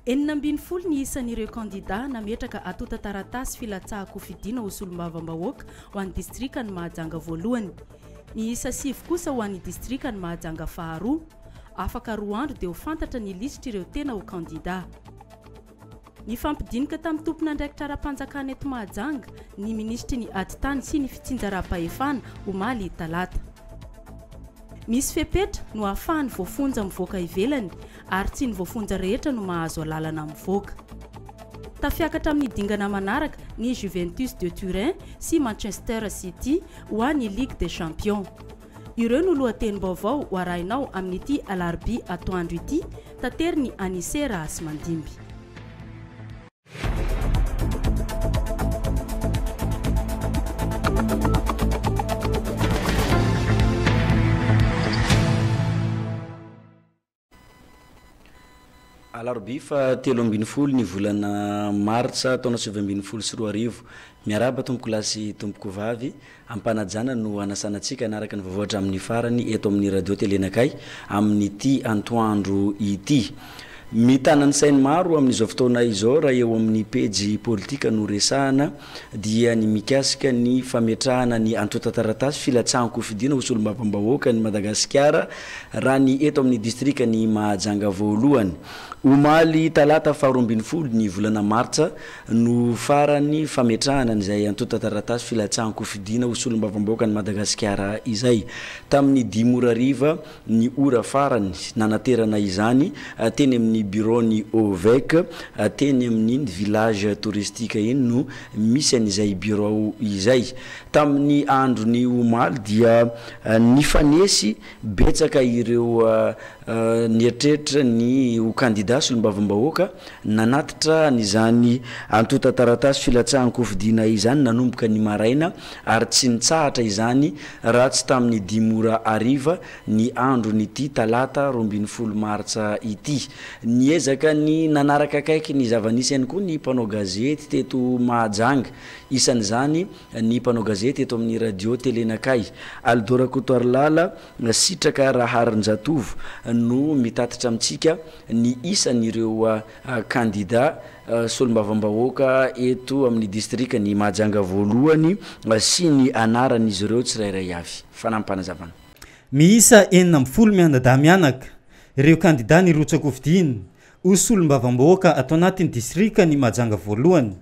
40 ny isan'ireo kandida nametraka atota taratasy filatsahako fidiana ho solombavam-bahoaka ho an'ny distrika ny Mahajanga voalohany. Ny isa 9 kosa ho an'ny distrika ny Mahajanga faharoa. Afaka 2 andro dia ho fantatra ny lisitra ireo tena ho kandida. Ny fampidinika tamin'ny tompon'andraikitra ara-panjakana eto Mahajanga, ny ministry ny aditany sy ny fitsinjaram-pahefana omaly talata. Misy fepetra no ahafahany voafonja mivoaka ivelany ary tsy ny voafonja rehetra no mahazo alalana mivoaka. Tafiakatra amin'ny dingana manaraka ny Juventus de Turin sy Manchester City ho an'ny Ligue des Champions. Ireo no lohateny-baovao ho arahinao amin'ity alarobia atoandro ity, tateriny Anise Rasmandimby. Alarobia fa 13 ny volana martsa taona 2024 miaraba tompoko lasy tompoko vavy ampanajana no anasanatsika anaraka ny vavoatra amin'ny farany eto amin'ny radio telenakay amin'ity antoandro ity. Mitana ny sainy maro amin'izao fotoana izao raha eo amin'ny pejy politika no resahana dia ny mikasika ny fametrahana ny antota taratasy filatsahako fidiana ho solombavam-bahoaka ny Madagasikara raha ny eto amin'ny distrika ny Mahajanga voalohany. Omaly talata 12 ny volana martsa no farany fametrahana n'izay antota taratasy filatsahako fidiana ho solombavam-bahoaka ny Madagasikara izay. Tamin'ny 10 ariva ny ora farany nanaterana izany teny amin'ny bureau ny OVEC teny amin'ny village touristique iny no misy an'izay bureau izay. Tamin'ny andro ny omaly dia nifanesy betsaka ireo nietreritra ny ho kandida solombavam-bahoaka nanatitra n'izany antota taratasy filatsahako fidiana izany nanomboka ny maraina ary tsy nitsahatra izany raha tsy tamin'ny 10 ariva ny andro nyty talata 12 martsa ity. Niezaka ny nanaraka akaiky ny zavanisy ihany koa ny mpanao gazety teto Mahajanga, isan'izany ny mpanao gazety eto amin'ny radio telenakay Aldora Kotoarlala sitraka Raharinjatovo no mitatitra amitsika ny isan'ireo kandida solombavam-bahoaka eto amin'ny distrika ny Mahajanga voalohany sy ny anaran'izy ireo tsirairay avy. Fanampanazavana. Miisa 40 miandada mianaka ireo kandida ny rotsako fidiana ho solombavam-bahoaka atao anatin'ny distrika ny Mahajanga voalohany.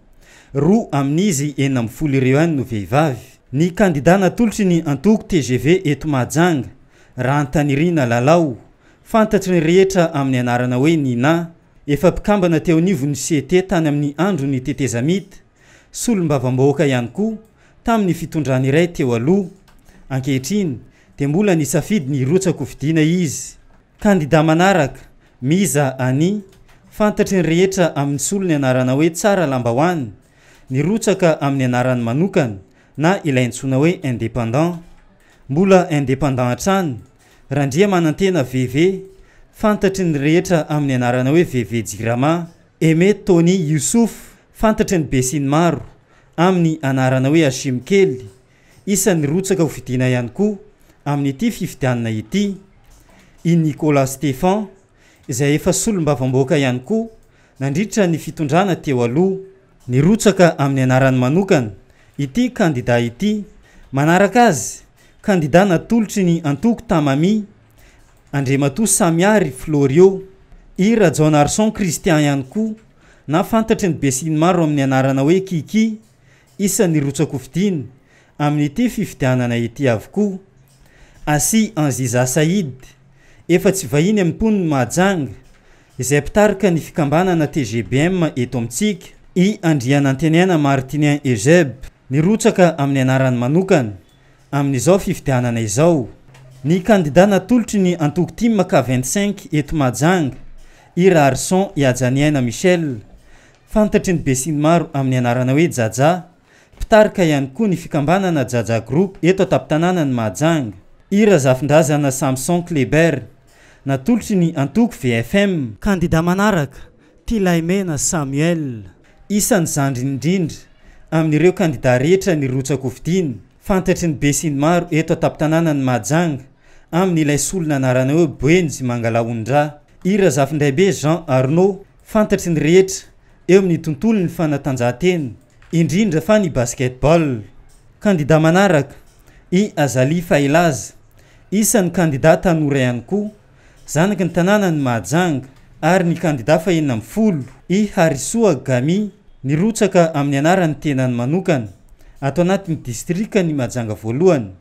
Roa amin'izy 40 ireo ihany no vehivavy. Ny kandida natolotry ny antoko TGV eto Mahajanga raha Antanirina Lalao, fantatry ny rehetra amin'ny anarana hoe Nina, efa mpikambana teo nivo ny CT tany amin'ny andro ny tetezamita, solombavam-bahoaka ihany koa tamin'ny fitondrany iray teo aloha. Ankehitriny dia mbola ny safidy ny rotsako fidiana izy. Kandida manaraka Miza Ani, fantatry ny rehetra amin'ny solony anarana hoe Tsara Lambahoany, ny rotsaka amin'ny anarany manokana na ilay ntsona hoe indépendant. Mbola indépendant hatrany Randria Manantena VV, fantatry ny rehetra amin'ny anarana hoe VV Jirama. Aimé Tony Youssouf, fantatry ny Besiny Maro amin'ny anarana hoe Hashim Kely, isan'ny rotsaka ho fidiana ihany koa amin'ity fifidianana ity. I Nicolas Stefan izay efa solombavam-bahoaka ihany koa nandritra ny fitondrana teo aloha, ny rotsaka amin'ny anarany manokana ity kandida ity. Manaraka azy kandida natolotry ny antoko Tamami, Andriamatoa Samiary Florio, i Rajon Arson Christian ihany koa na fantatry ny Besiny Maro amin'ny anarana hoe Kiki, isan'ny rotsako fidiana amin'ity fifidianana ity avokoa. Asi Anziza Saïd, efa tsy vahiny amin'ny mponiny Mahajanga izay pitarika ny fikambanana TGBM eto amintsika. I Andrianantenena Martinien Ezeb, ny rotsaka amin'ny anarany manokana amin'izao fifidianana izao. Ny kandida natolotry ny antoko Team K25 eto Mahajanga, i Rarson Iajaniana Michel, fantatry ny Besiny Maro amin'ny anarana hoe Jaja, pitarika ihany koa ny fikambanana Jaja Group eto ataptanana ny Mahajanga. I Razafindrazana Samson Kleber, natolotry ny antoko VFM. Kandida manaraka Tilaimena Samuel, isan'ny zandry indrindra amin'ireo kandida rehetra ny rotsako fidiana, fantatry ny Besiny Maro eto ataptanana ny Mahajanga amin'ny ilay solona anarana hoe Boenjy Mangalaondra. I Razafindraibe Jean Arnaud, fantatry ny rehetra eo amin'ny tontolo ny fanatanjahantena indrindra fa ny basketball. Kandida manaraka i Azali Failaza, isan'ny kandida tanora ihany koa, zanaky ny tanàna ny Mahajanga, ary ny kandida fahenina amin'ny folo i Harisoa Gami nirotsaka amin'ny anarany tenany manokana ato anatin'ny distrika ny Mahajanga voalohany.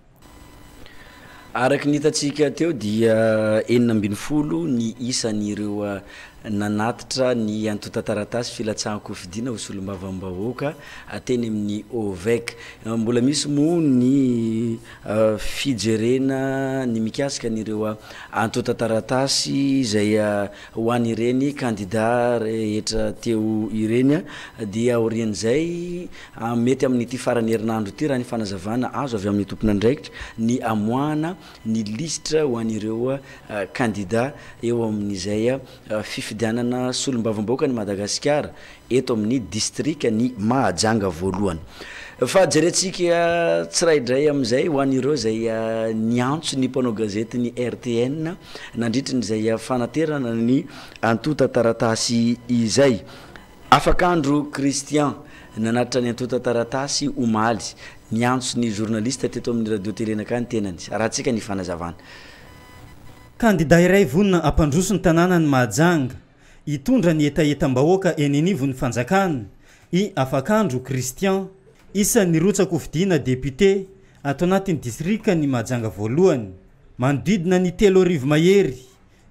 Araky ny hitatsika teo dia 40 ny isan'ireo nanatitra ny antota taratasy filatsahako fidina ho solombavambahoaka ateny amin'ny OVEC. Mbola misy moa ny fijerena ny mikasika an'ireo antota taratasy izay ho an'ireny kandida rehetra teo ireny dia aorian'izay mety amin'ity farany herinandro ity raha ny fanazavana azo avy amin'ny tompon'andraikitra ny amoahana ny listra ho an'ireo kandida eo amin'izay fifidianana solombavambahoaka ny Madagasikara eto amin'ny distrika ny Mahajanga voalohany. Fa jerentsika tsiraidray am'izay ho an'ireo zay niantso ny mpanao gazety ny RTN nandritra n'izay fanaterana ny antota taratasy izay. Afakandro Christian nanatitra ny antota taratasy omaly niantso ny journaliste teto amin'ny radio télé nakany tenany raha tsika ny fanazavana. Kandida iray vonina ampandroso ny tanàna ny Mahajanga itondra ny etaetam-bahoaka eninivo ny fanjakana i Afakandro Christian, isan'ny rotsaka fidiana député ato anatin'ny distrika ny Mahajanga voalohany. Manodidina ny 3 mahery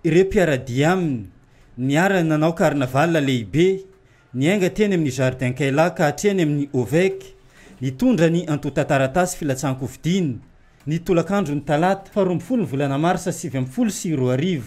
ireo mpiaradia aminy niara nanao karnaval lehibe niainga teny amin'ny jardin Kailaka hatreny amin'ny OVEC nitondra ny antota taratasy filatsahako fidina ny tolakandro ny talata 12 volana marsa 2024.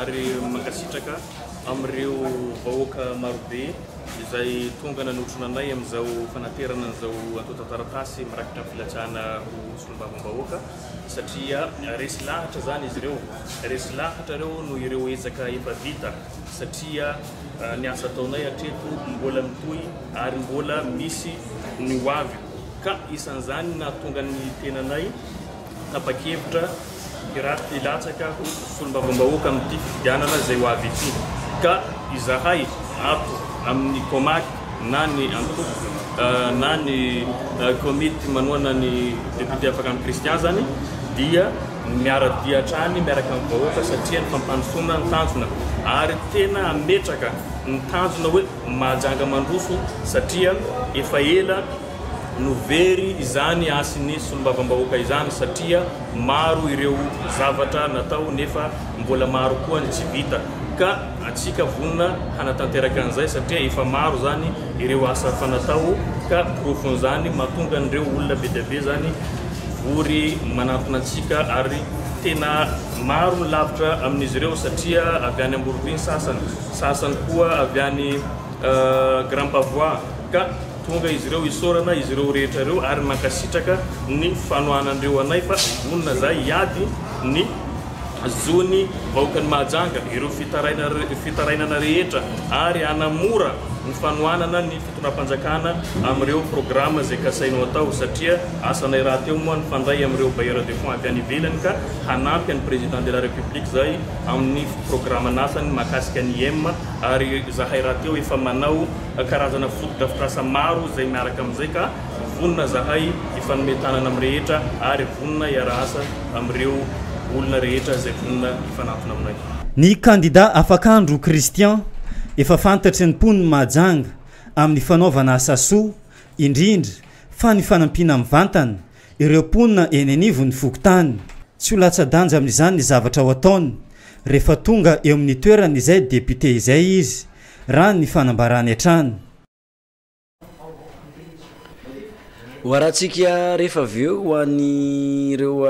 Ary mankasitraka am'ireo vahoaka marobe izay tonga nanotronanay am'izao fanaterana an'izao antota taratasy mirakitra filatsahana ho solombavambahoaka satria resy lahatra zany izy ireo. Resy lahatra reo no ireo ezaka efa vita satria ny asa taonay hatreto mbola mitohy ary mbola misy ny hoavy ka isan'izany nahatonga ny tenanay tapa-kevitra iraty ilatsaka ho solombavambahoaka amin'ity fifidianana zay ho avy ity ka izahay ato amin'ny komaky na ny antoko na ny komity manoana ny député Afakandro Christian zany dia miaradia hatrany miaraka amin'ny vahoaka satria ny fampandrosoana ny tanjona ary tena ametraka ny tanjona hoe Mahajanga mandroso satria efa ela no very izany asiny solombavambahoaka izany satria maro ireo zavatra natao nefa mbola maro koa ny tsy vita ka atsika vonina hanatanteraka an'izay satria efa maro zany ireo asa fanatao ka profond zany mahatonga an'ireo olona be dia be zany vory manantona antsika ary tena maro ny lavitra amin'izy ireo satria avy any Amboroviny sasany koa avy any Grand Pavois ka tonga izy ireo isorana izy ireo rehetra ireo ary mankasitraka ny fanohanandreo anay fa vonina zay iady ny zony vahoakany Mahajanga ireo fitarainana rehetra ary anamora ny fanohanana ny fitondram-panjakana amin'ireo programa zay kasainao atao satria asanay raha teo moa ny fandray amin'ireo bailleurs de fonds avy any ivelany ka hanampy any président de la république zay amin'ny programa nasany mahakasika ny IEM ary zahay raha teo efa manao karazana fotodrafitrasa maro zay miaraka amin'izay ka vonina zahay ifanometanana amin'ny rehetra ary vonina iara asa amin'ireo olona rehetra zay vonina ifanatona aminay. Ny kandida Afakandro Christian efa fantatry ny mponiny Mahajanga amin'ny fanaovana asa soa indrindra fa ny fanampiana amin'ny vantana ireo mponina eny anivo ny fokotany. Tsy ho latsa-danja amin'izany ny zavatra ho ataony rehefa tonga eo amin'ny toerana izay député izay izy raha ny fanambarany hatrany. Oarahantsika rehefa avy eo ho an'ireo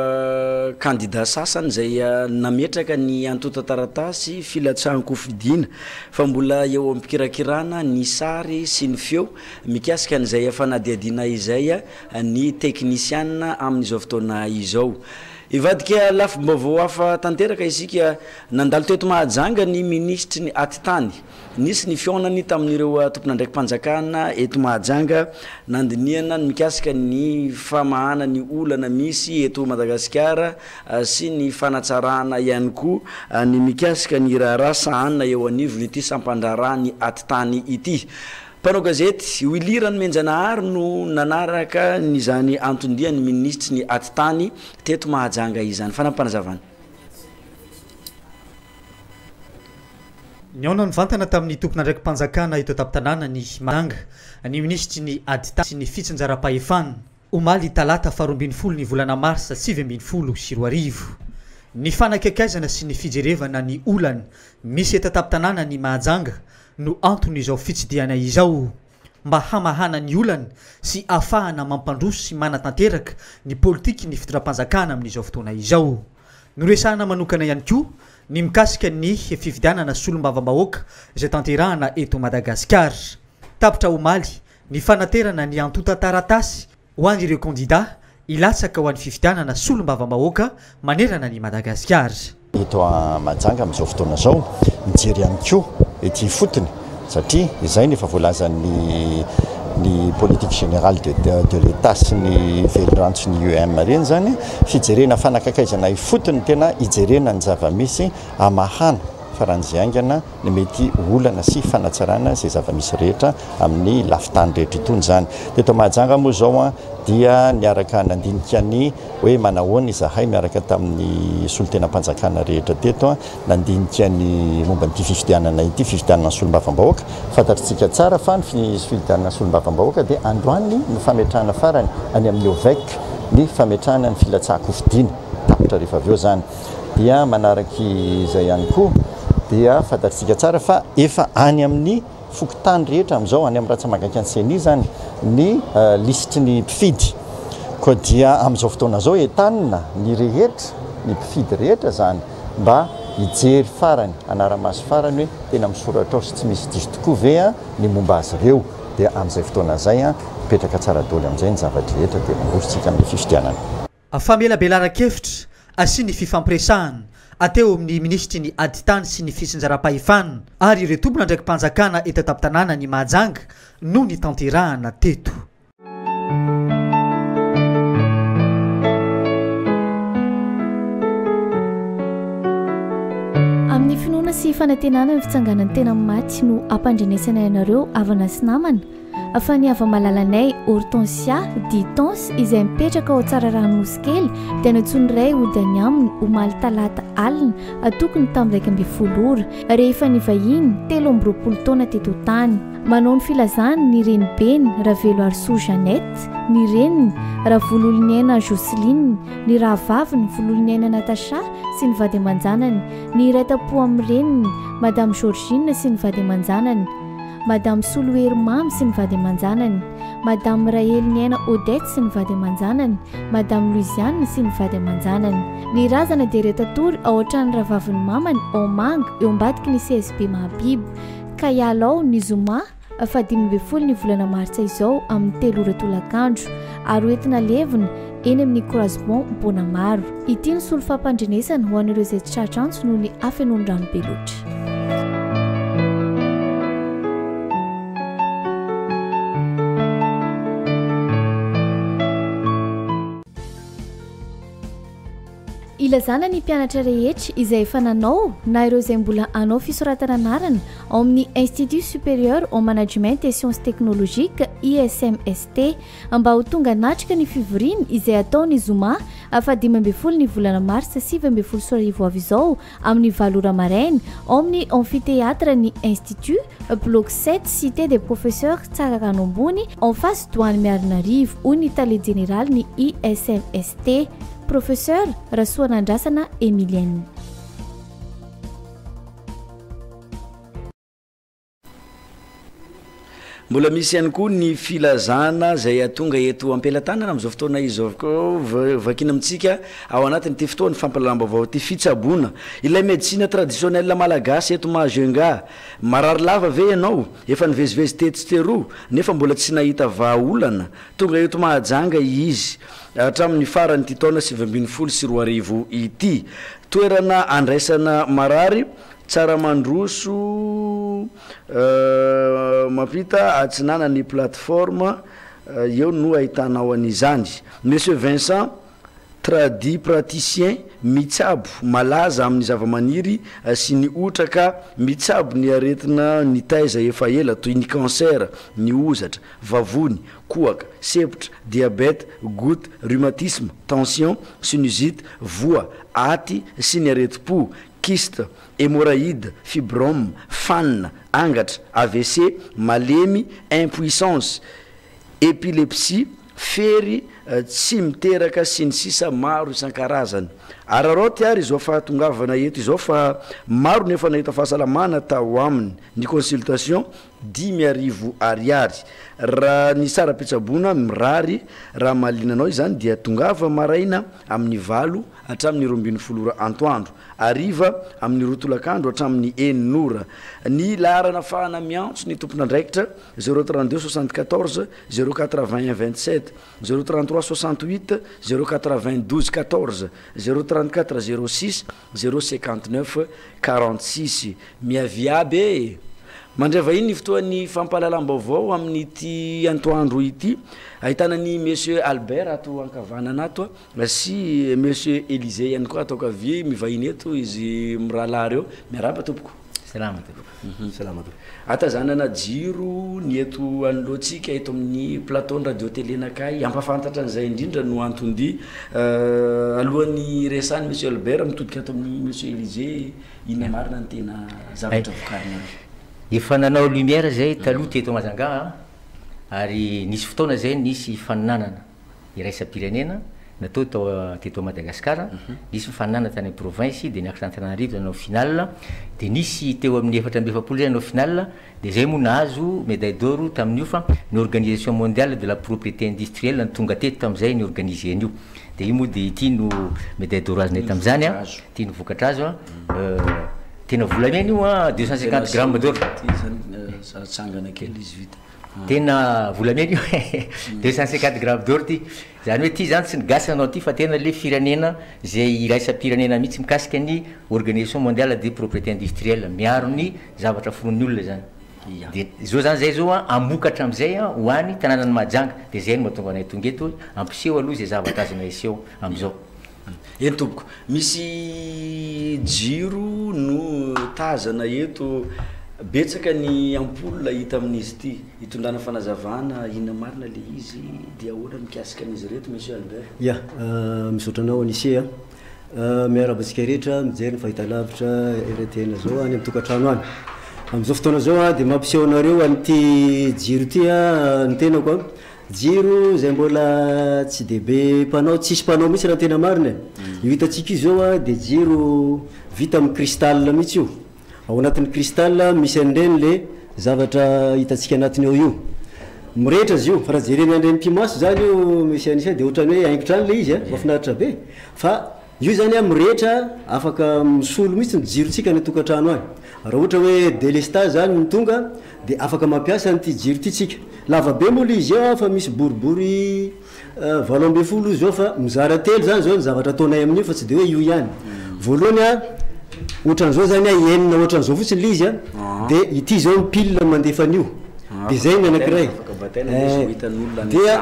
candidat sasany zay nametraka ny antota taratasy filatsahanko fidina fa mbola eo ampikirakirana ny sary sy ny feo mikasika an'izay fanadiadina izay ny teknisiana amin'izao fotoana izao. Ivadika lafim-baovao hafa tanteraka isika nandalo teto Mahajanga ny ministry ny atitany nisy ny fionany tamin'ireo tompon'andraiki-panjakana eto Mahajanga nandiniana mikasika ny famahana ny olana misy eto Madagasikara sy ny fanatsarana ihany koa ny mikasika ny raharasahana eo anivony ity sampandrarany atitany ity. Panao gazety Wilirany Menjanahary no nanaraka nizany antondia ny ministry ny atitany teto Mahajanga izany. Fanampanazavana. Niona nivantana tamin'ny tompon'andraiki-panjakana eto Tapitanana ny Mahajanga ny ministry ny atitany sy ny fitsinjaram-pahefana omaly talata 12 ny volana Marsa 2024. Ny fanakakaizana sy ny fijerevana ny olana misy eto Tapitanana ny Mahajanga no antony izao fitsidiana izao mba hamahana ny olana sy afahana mampandroso sy manatanteraka ny politika ny fitondram-panjakana amin'izao fotoana izao. Noresahana manokana ihany koa ny mikasika ny fifidianana solombavam-bahoaka izay tanterahana eto Madagasikara. Tapitra omaly ny fanaterana ny antota taratasy ho an'ireo candidat ilatsaka ho an'ny fifidianana solombavam-bahoaka manerana ny Madagasikara. Eto Mahajanga amin'izao fotoana izao mijery ihany koa ety fotony satria izay ny efa voalazan'ny politique générale de l'État sy ny velorano sy ny UM reny zany fijerena fanakakaizana ifotony tena ijerena ny zava-misy amahana faran'izay aingana ny mety olana sy fanatsarana izay zava-misy rehetra amin'ny lafitany rehetra itony zany. Teto Mahajanga moa zao dia niaraka nandinika ny hoe manahoana izahay miaraka tamin'ny solon-tenam-panjakana rehetra teto nandinika ny momba ny fifidianana ity fifidianana solombavam-bahoaka fantatritsika tsara fa ny fifidianana solombavam-bahoaka dia androany ny fametrahana farany any amin'ny OVEC ny fametrahana ny filatsahako fidina tapitra rehefa avy eo zany dia manaraky izay ihany koa dia fantatritsika tsara fa efa any amin'ny fokotany rehetra amin'izao any amin'ny Ratsamagaky Antseny zany ny lisitry ny mpifidy koa dia amin'izao fotoana zao entanina ny rehetra ny mpifidy rehetra zany mba hijery farany anara-maso farany hoe tena misoratra ao sy tsy misy diso tokoa ve ny momba azy ireo dia amin'izay fotoana zay mipetraka tsara daholo amin'izay ny zavatra rehetra dia mandrositsika amin'ny fifidianana. Famela belaran-kevitra asi ny fifampiresahana ateo amin'ny ministry ny aditany sy ny fisinjaram-pahefana ary ireo tompon'andraiki-panjakana eto Tapitanana ny Mahajanga no ny tanterahana teto. Amin'ny finoana sy fanantenana ny fitsanganan'ny tena maty no ampandrenesana ianareo avana sy namana afa ny ava-malalanay Hortensia Ditons izay mipetraka ao tsara ranonosy kely dia natsoniray hodany aminy omaly talata alina atokony tamin'ny 12 ora rehefa nivahiny 13 taona teto tany. Manao ny filazany ny renibeny Ravelo Arso Jeannette, ny reniny Ravololinaina Jocelyne, ny rahavaviny Vololinaina Natacha sy ny vady aman-janany, ny raitapo amin'ny reniny Madame Georgine sy ny vady aman-janany, Madame Soloery Mamy sy ny vady aman-janany, Madame Raheliniaina Odette sy ny vady aman-janany, Madame Louisiane sy ny vady aman-janany. Ny razana dia retatory ao an-trano rahavaviny mamany Omanga eo ambadiky ny CSB Mahabibo. Kayalao ny Zoma fa 12 ny volana Martsa izao amin'ny 3 ora tolakandro ary hoentina levina eny amin'ny croisement Bonamaro. Ity ny solo fampandrenesana ho an'ireo izay tratra-antso noho ny afenon'ny be loatra. Ilazana ny mpianatra rehetra izay efa nanao na ireo izay mbola anao fisoratana anarana ao amin'ny Institut Supérieur au Management et Sciences Technologiques ISMST mba ho tonga natrika ny fivoriana izay ataony Zoma afa 12 ny volana Marsa 2024 avy izao amin'ny 8 ora maraina ao amin'ny amphithéâtre ny Institut bloc 7 Cité des Professeurs Tsararano ambony en face douane Miarinarivo hoy ny tale général ny ISMST Professeur Rasoanandrasana Emilienne. mbola misy ihany koa ny filazana zay atonga eto ampelatanana am'izao fotoana izy zao ko vakina amitsika ao anatiny ty fotoany fampalalamba avao ty fitsaboana ilay médecine traditionnelle malagasy eto mahajenga marary lava ve ianao efa nivezivezy tetsteroa nefa mbola tsy nahita vahaolana tonga eto mahajanga izy hatramin'ny farany ty taona 2024 ity toerana andraisana marary tsara mandroso mapita atsinana ny plateforme eo no ahitanao an'izany monsieur Vincent tradi praticien mitsabo malaza amin'ny zavamaniry sy ny otraka mitsabo ny aretina ny taiza efa ela toy ny cancer ny ozatra vavony koaka septra diabète goutte rhumatisme tension sinusite voa aty sy ny areti-po kyste hémorroïde fibrome fan angatra AVC malemy impuissance épilepsie fery tsy miteraka sy ny sisa maro isan-karazany araroty ary izao fahatongavana eto izao fa maro nefa nahita fahasalamana tao aminy ny consultation 10,000 ariary raha ny sara-pitsaboana mirary raha malinanao izany dia tongava maraina amin'ny 8 hatramin'ny 12 antoandro ariva amin'ny 2 hatramin'ny 9 ny laharana fahana miantso ny tompon'andraikitra 032 74 081 27 033 68 092 14 034 06 059 46 miaviabe mandreva iny ny fotoan'ny fampahalalam-baovao amin'ny ty antoandro ity ahitana ny monsieur Albert ato ankavanana ato sy monsieur Élisée ihany koa ataoko avy mivahiny eto izy mirahalahy reo miaraba tompoko salama tompoko salama tompoko atazanana jiro ny eto anoloantsika eto amin'ny plateau ny radio télé nakay ampafantatra an'izay indrindra no antondy alohan'ny resany monsieur Albert mitodika ato amin'ny monsieur Élisée ina marina ny tena zavatra vokarina efa nanao lumière zay taloha teto Majanga ary nisy fotoana zay nisy faninanana iraisam-pirenena natao teto Madagasikara nisy mifaninana tany province de niakatra Antananarivo nanao final de nisy teo amin'ny 420 zay nanao final de zay moa nahazo médaille d'or tamin'io fa ny organisation mondiale de la propriété industrielle tonga teto tam'izay ny organiser an'io de io moa de ity no médaille d'or azonay tam'izany a ity no vokatra azo tena volamena io 250 grammes d'or tsangana kely izy vita tena volamena io 250 grammes d'or ty zany hoe ty zany tsy nigasanao ty fa tena le firenena zay iraisam-pirenena mihitsy mikasika ny organisation mondiale de propriété industrielle miaro ny zavatra fonony olona zany de zao zany zay zao amokatra am'izay hoany tanànany Mahajanga de zay no mahatonga anay tonga eto ampiseho aloha zay zavatra azonay aseho am'izao eny tompoko misy jiro no tazana eto betsaka ny ampoule hita amin'izy ty hitondrana fanazavana ina marina le izy dia ahoana mikasika an'izy reto monsieur Albert ya misotranao anisea miarabantsika rehetra mijery ny fahitalavitra eretena zao any amin'ny tokantrano any am'izao fotoana zao de mampiseho anareo an'ity jiro ty ny tena koa jiro zay mbola tsy de be mpanao tsisy mpanao mihitsy raha tena marina io hitantsika io zao de jiro vita amin'ny cristal mihitsy io ao anatin'ny cristal misy andreny le zavatra hitantsika anatiny eo io mirehitra izy io fa raha jereny andreny pimaso zany io misy anisa de ohatrany hoe haingotrany le izy mahafinaritra be fa io zany mirehitra afaka misolo mihitsy ny jirotsika ny tokantrano any raha ohatra hoe délestage zany ny tonga de afaka mampiasa nyty jiro ty tsika lava be moa le izy eo fa misy boribory 20 izy eo fa mizara telo zany zao ny zavatra ataonay amin'io fa tsy de hoe io ihany voalohany ohatran'izao zany enina ohatran'izao fotsiny le izy de ity zao ny pile mandefan'io de zay ny anankiray dia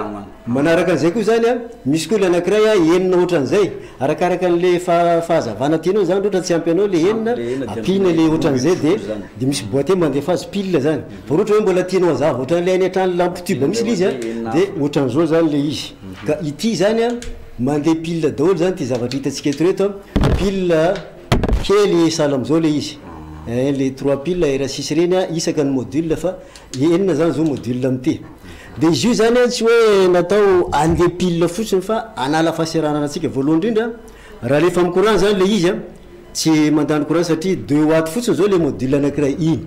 manaraka an'izay koa zany misy koa le anankiray enina ohatran'izay arakaraka an'le fahazavana tianao zany ohatra tsy ampy anao le enina apina le ohatran'izay de misy boîtier mandefa azy pile zany fa ohatra hoe mbola tianao azava ohatran'le any atrany lampe tube misy le izy de ohatran'izao zany le izy ka ity zany mandeha pile daholo zany ty zavatra hitantsika eto reto pile kely sala am'izao le izy le 3 pile R6 reny isaka ny module fa enina zany zao module amty de izy io zany tsy hoe natao andeha pile fotsiny fa anala fahaseranana antsika voalohany indrindra raha lefa amin'ny courant zany le izy tsy mandany courant satria 2 watts fotsiny zao le module anankiray iny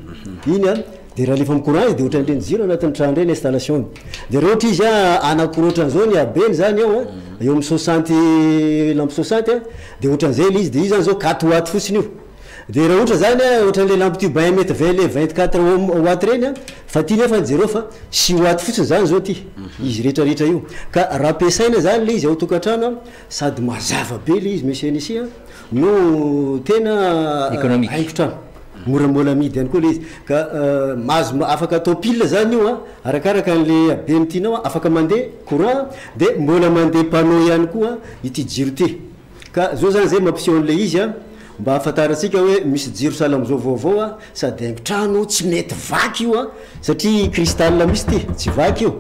de raha lefa micourant izy de ohatran'ireny jiro anatin'ny trano reny installation de raha ohatra izy anakoro ohatran'izao ny abeny zany ao eo amin'ny 60 lampe 60 de ohatran'izay le izy de io zany zao 4 watts fotsiny io de raha ohatra zany ohatran'le lampe tube 1 mètre 20 le 24 watts reny fa ty nefa jereo fa 6 watts fotsiny zany zao ty izy rehetrarehetra io ka raha ampiasaina zany le izy ao tokantrano sady mazava be le izy monsieur Nissi no tena haingotrano morambola amidy ihany koa le izy ka mahazo afaka atao pile zany io arakaraka an'le abeny tianao afaka mandeha courant de mbola mandeha panneau ihany koa ity jiro ty ka zao zany zay mampiseho an'le izy mba ahafantarantsika hoe misy jiro sahala am'izao vaovao sady haingotrano tsy mety vaky io satria cristal misy ty tsy vaky io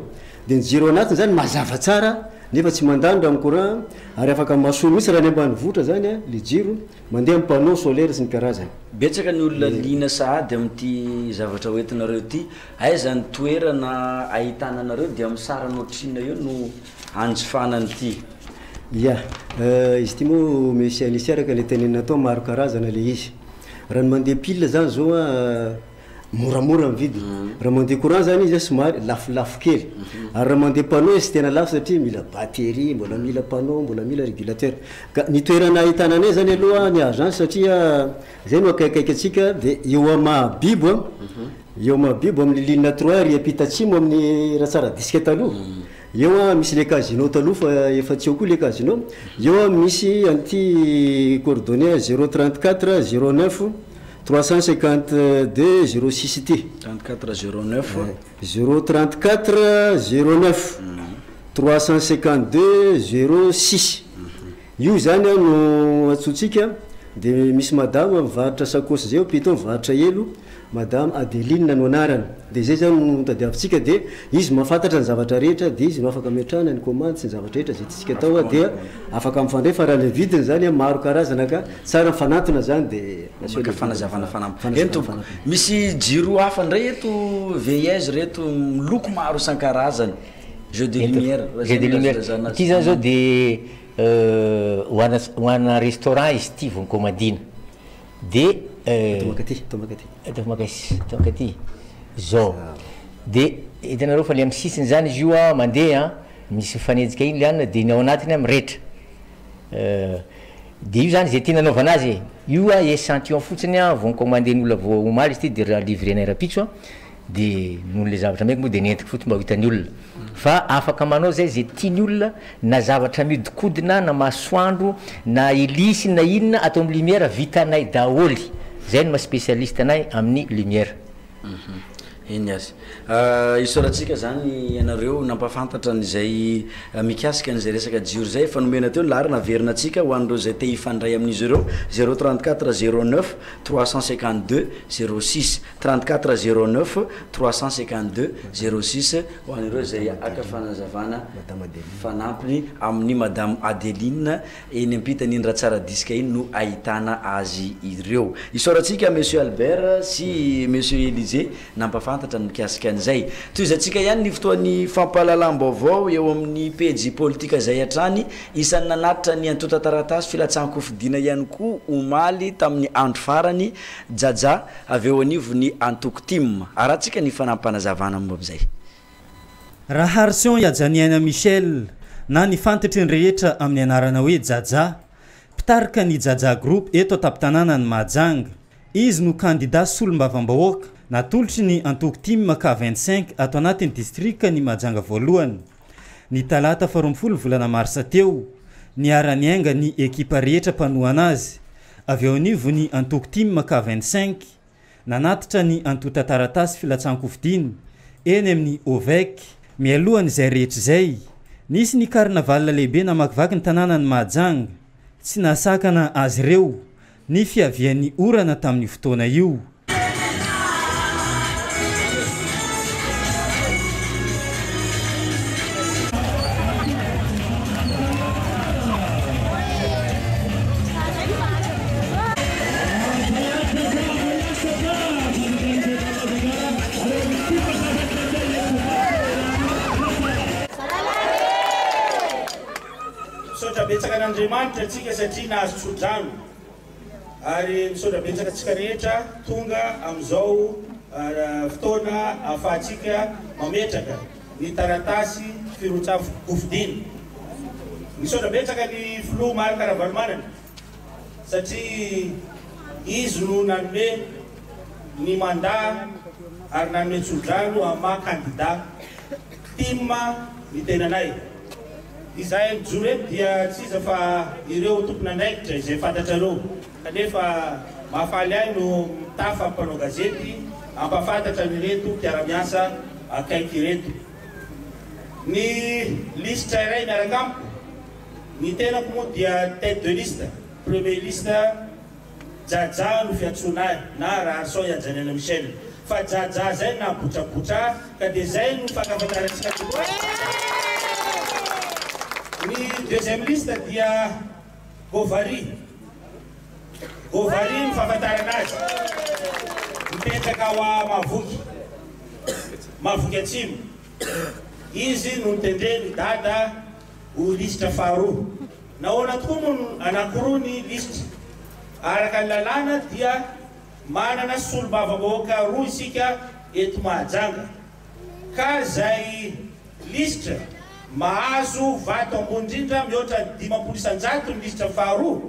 de ny jiro anatiny zany mazava tsara nefa tsy mandany raha courant ary afaka mahasoa mihitsy raha ny ambanivohitra zany le jiro mandeha amin'ny panneau solaire sy ny karazany betsaka ny olona lina sahady amin'ity zavatra hoentinareo ty aiza ny toerana ahitananareo de amin'ny sarany otrina eo no anjifanany ity ya izy ty moa monsieur Nissi araka le tenenina atao maro karazana le izy raha ny mandeha pile zany zao moramora mividy raha mandeha courant zany izy somary lafolafo kely ary raha mandeha panneau izy tena lafo satria mila batterie mbola mila panneau mbola mila régulateur ka ny toerana ahitananay zany aloha ny agence satria zay no akaikaiky atsika de eo amabibo eo amabibo amin'ny ligne 3 ry apita atsimo amin'ny raha tsara disque taloha eo misy le casino taloha fa efa tsy eo koa le casino eo misy anty coordonnées 034 09 352 06 ty 34 09 034 09 352 06 io zany no atsotsika de misy madame mivarotra sakosy zay pito mivarotra elo madame Adeline no anarany de zay zany no tadiavintsika de izy mahafantatra ny zavatra rehetra de izy no afaka metrahana ny commande sy ny zavatra rehetra zay tsika atao de afaka mifandray fa raha le vidiny zany maro karazana ka tsara mifanatona zany de maka fanazavana fanampy misy jiro hafa ndray eto veilleuse reto miloko maro isan-karazany jeu de lumière ity zany zao de hoana restaurant izy ty vao commandina de tomakati zao de hitanareo fa le amin'ny sisiny zany izy io mandeha misy mifanenjika iny le anina de ny ao anatiny mirehetra de io zany zay tia nanaovana azy io échantillon fotsiny vao commanden'olona vao omaly izy ty de raha livrenay rapitso de noho le zavatra maiky moa de nentiko fotsiny mba ho hitan'ny olona fa afaka manao zay zay tiany olona na zavatra miodikodina na masoandro na elisy na inona atao amin'ny lumière vitanay daholy zay no ma spécialiste anay amin'ny lumière iny azy isoratsika zany ianareo nampafantatra n'izay mikasika n'izay resaka jiro zay fa nomena teo larina verina atsika ho an'ireo zay te hifandray amin'izy ireo 034 09 352 06 34 09 352 06 ho an'ireo zay aka fanazavana fanampiny amin'ny madame Adeline eny ampitany iny raha tsara disika iny no ahitana azy ireo isoratsika monsieur Albert sy monsieur Élisée nampafantatra ny mikasika an'izay toy izy atsika ihany ny fotoan'ny fampahalalam-baovao eo amin'ny pejy politika zay hatrany isan'ny nanatitra ny antota taratasy filatsahan-kofidiana ihany koa omaly tamin'ny andro farany jaja avy eo anivo ny antoko tim arahantsika ny fanampanazavana moabizay raha harsion iajaniana Michel na ny fantatry ny rehetra amin'ny anarana hoe jaja mpitarika ny jaja groupe eto taptanana ny Mahajanga izy no candidat solombavam-bahoaka natolotry ny antoko tim ka 25 ato anatin'ny distrika ny Mahajanga voalohany ny talata 12 volana marsa teo ny araniainga ny ekipa rehetra mpanohana azy avy eo anivo ny antoko tim ka 25 nanatitra ny antota taratasy filatsahan-kofidiana eny amin'ny Ovek mialohany izay rehetra zay nisy ny karnaval lehibe namakivaky ny tanàna ny Mahajanga tsy nasakana azy ireo ny fiavian'ny orana tamin'ny fotoana io betsaka n'Andriamanitra atsika satria nahazo tsodrano ary misaotra betsaka atsika rehetra tonga amin'izao fotoana ahafahantsika mametraka ny taratasy firotsafo kofidiny. Misaotra betsaka ny filoha Marc Ravalomanana satria izy no nanome ny mandat ary nanome tsodrano ama candidat timma ny tenanay. Izay mijoro eto dia tsy iza fa ireo tompon'andraikitra izay fantatrareo kanefa mahafaly ahy no mitafa mpanao gazety ampafantatra nyreto mpiara-miasa akaiky reto. Ny liste iray miaraka amiko, ny tenako moa dia tête de liste, premier liste Jaja no fiantsoana ahy na Rahasoa Ianjanena Michel. Fa Jaja zay na botrabotra ka dia zay no fankafantarantsika tokoa. Ny deuxième liste dia Govary. Govary no fahafantarana azy. Mipetraka ao Mavoky. Mavoky Atsimo. Izy no nitendreny dada ho liste faharoa. Nahoana tokoa moa anankiroa ny liste. Araka ny lalàna dia manana solombavambahoaka roa isika eto Mahajanga. Ka zay liste mahazo vato ambony indrindra mihoatra 500 ny liste faharoa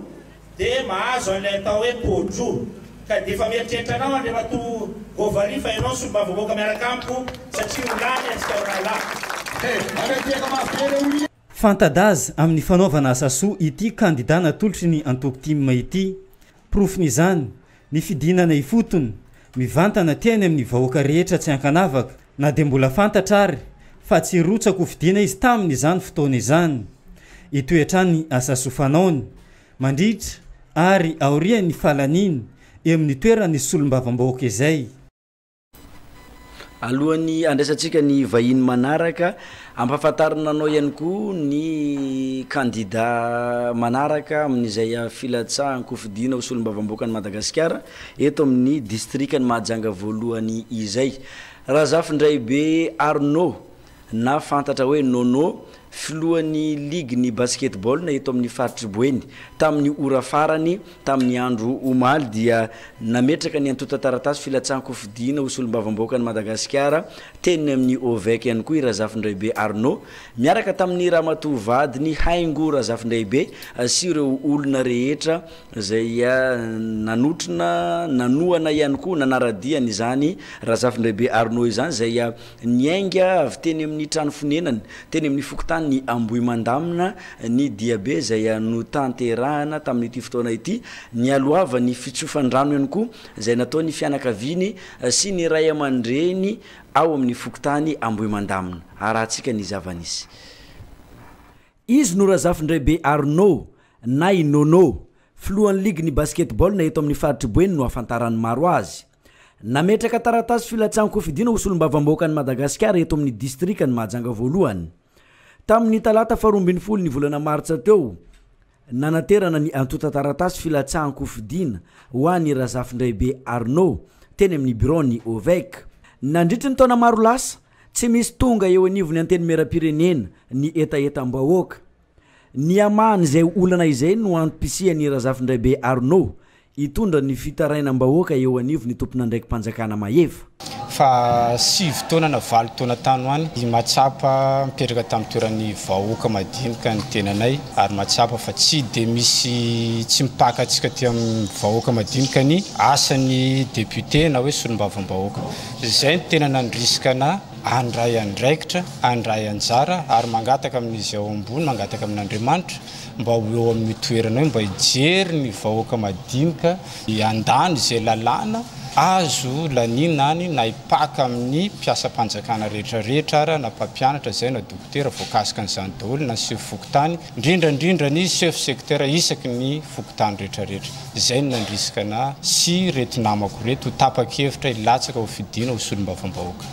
dia mahazo an'ilay atao hoe podro. Ka dia efa mieritreritra anao Andriamatoa Govary fa ianao solombavambahoaka miaraka amiko satria olany antsika rahalahy. Fantadaza amin'ny fanaovana asa soa ity candidat natolotry ny antoko timma ity. Profon'izany ny fidinana ifotony mivantana teny amin'ny vahoaka rehetra tsy ankanavaka na dia mbola fantatra ary fa tsy rotsako fidina izy tamin'izany fotoana izany. Itoetrany asa soa fanaony mandritra ary aoriany falaniny eo amin'ny toerany solombavambahoaka izay. Alohan'ny andraisantsika ny vahiny manaraka ampahafantarina anao ihany koa ny candidat manaraka amin'izay filatsahany kofidina ho solombavambahoaka ny Madagasikara eto amin'ny distrikany Mahajanga voalohany izay. Razafindraibe Arnaud na fantatra hoe Nono filohan'ny ligue ny basketball na eto amin'ny faritry Boeny tamin'ny ora farany tamin'ny andro omaly dia nametraka ny antota taratasy filatsahany kofidina ho solombavambahoaka ny Madagasikara teny amin'ny Ovek ihany koa i Razafindraibe Arnaud miaraka tamin'ny ramatoa vadiny haingo Razafindraibe sy ireo olona rehetra zay nanotrona nanoana ihany koa nanaradiany izany Razafindraibe Arnaud izany zay niainga avy teny amin'ny trano fonenany teny amin'ny fokotany ny Ambohimandamina ny Diabe zay no tanterahana tamin'ity fotoana ity ny aloava ny fitsofan-drano ihany koa zay nataony fianakaviany sy ny ray aman-dreny ao amin'ny fokotany Ambohimandamina arahantsika ny zavanisy. Izy no Razafindraibe Arnaud na i Nono filohan'ny ligue ny basketball na eto amin'ny faritry Boeny no afantarany maro azy. Nametraka taratasy filatsahany kofidina ho solombavambahoaka ny Madagasikara eto amin'ny distrikany Mahajanga voalohany. Tamin'ny talata 12 ny volana Martsa teo nanaterana ny antota taratasy filatsahany kofidina ho an'ny Razafindraibe Arnaud teny amin'ny bureau ny Ovek. Nandritra ny taona maro lasa tsy misy tonga eo anivony anteny meram-pirenena ny etaetam-bahoaka. Ny amahany zay olana izay no ampisian'ny Razafindraibe Arnaud itondra ny fitarainam-bahoaka eo anivony tompon'andraiky mpanjakana Mahefa. Fa 7 taona na 7 taona tany hoany matsapa mipetraka tamin'ny toeran'ny vahoaka madinika ny tenanay ary matsapa fa tsy dia misy tsy mipaka antsika ty amin'ny vahoaka madinika ny asan'ny député na hoe solombavambahoaka. Izay ny tena nandrisika na andray andraikitra andray anjara ary mangataka amin'izy ao ambony mangataka amin'Andriamanitra mba ho eo amin'ny toerana hoe mba hijery ny vahoaka madinika andany izay lalàna azo laninany na ipaka amin'ny mpiasa-panjakana rehetrarehetra ara na mpampianatra zay na dokotera voakasika n'izany daholo na chef fokotany indrindrandrindra ny chef secteur isaky ny fokotany rehetrarehetra. Izay no nandrisika na sy reto namako reto tapa-kevitra ilatsaka ho fidina ho solombavambahoaka.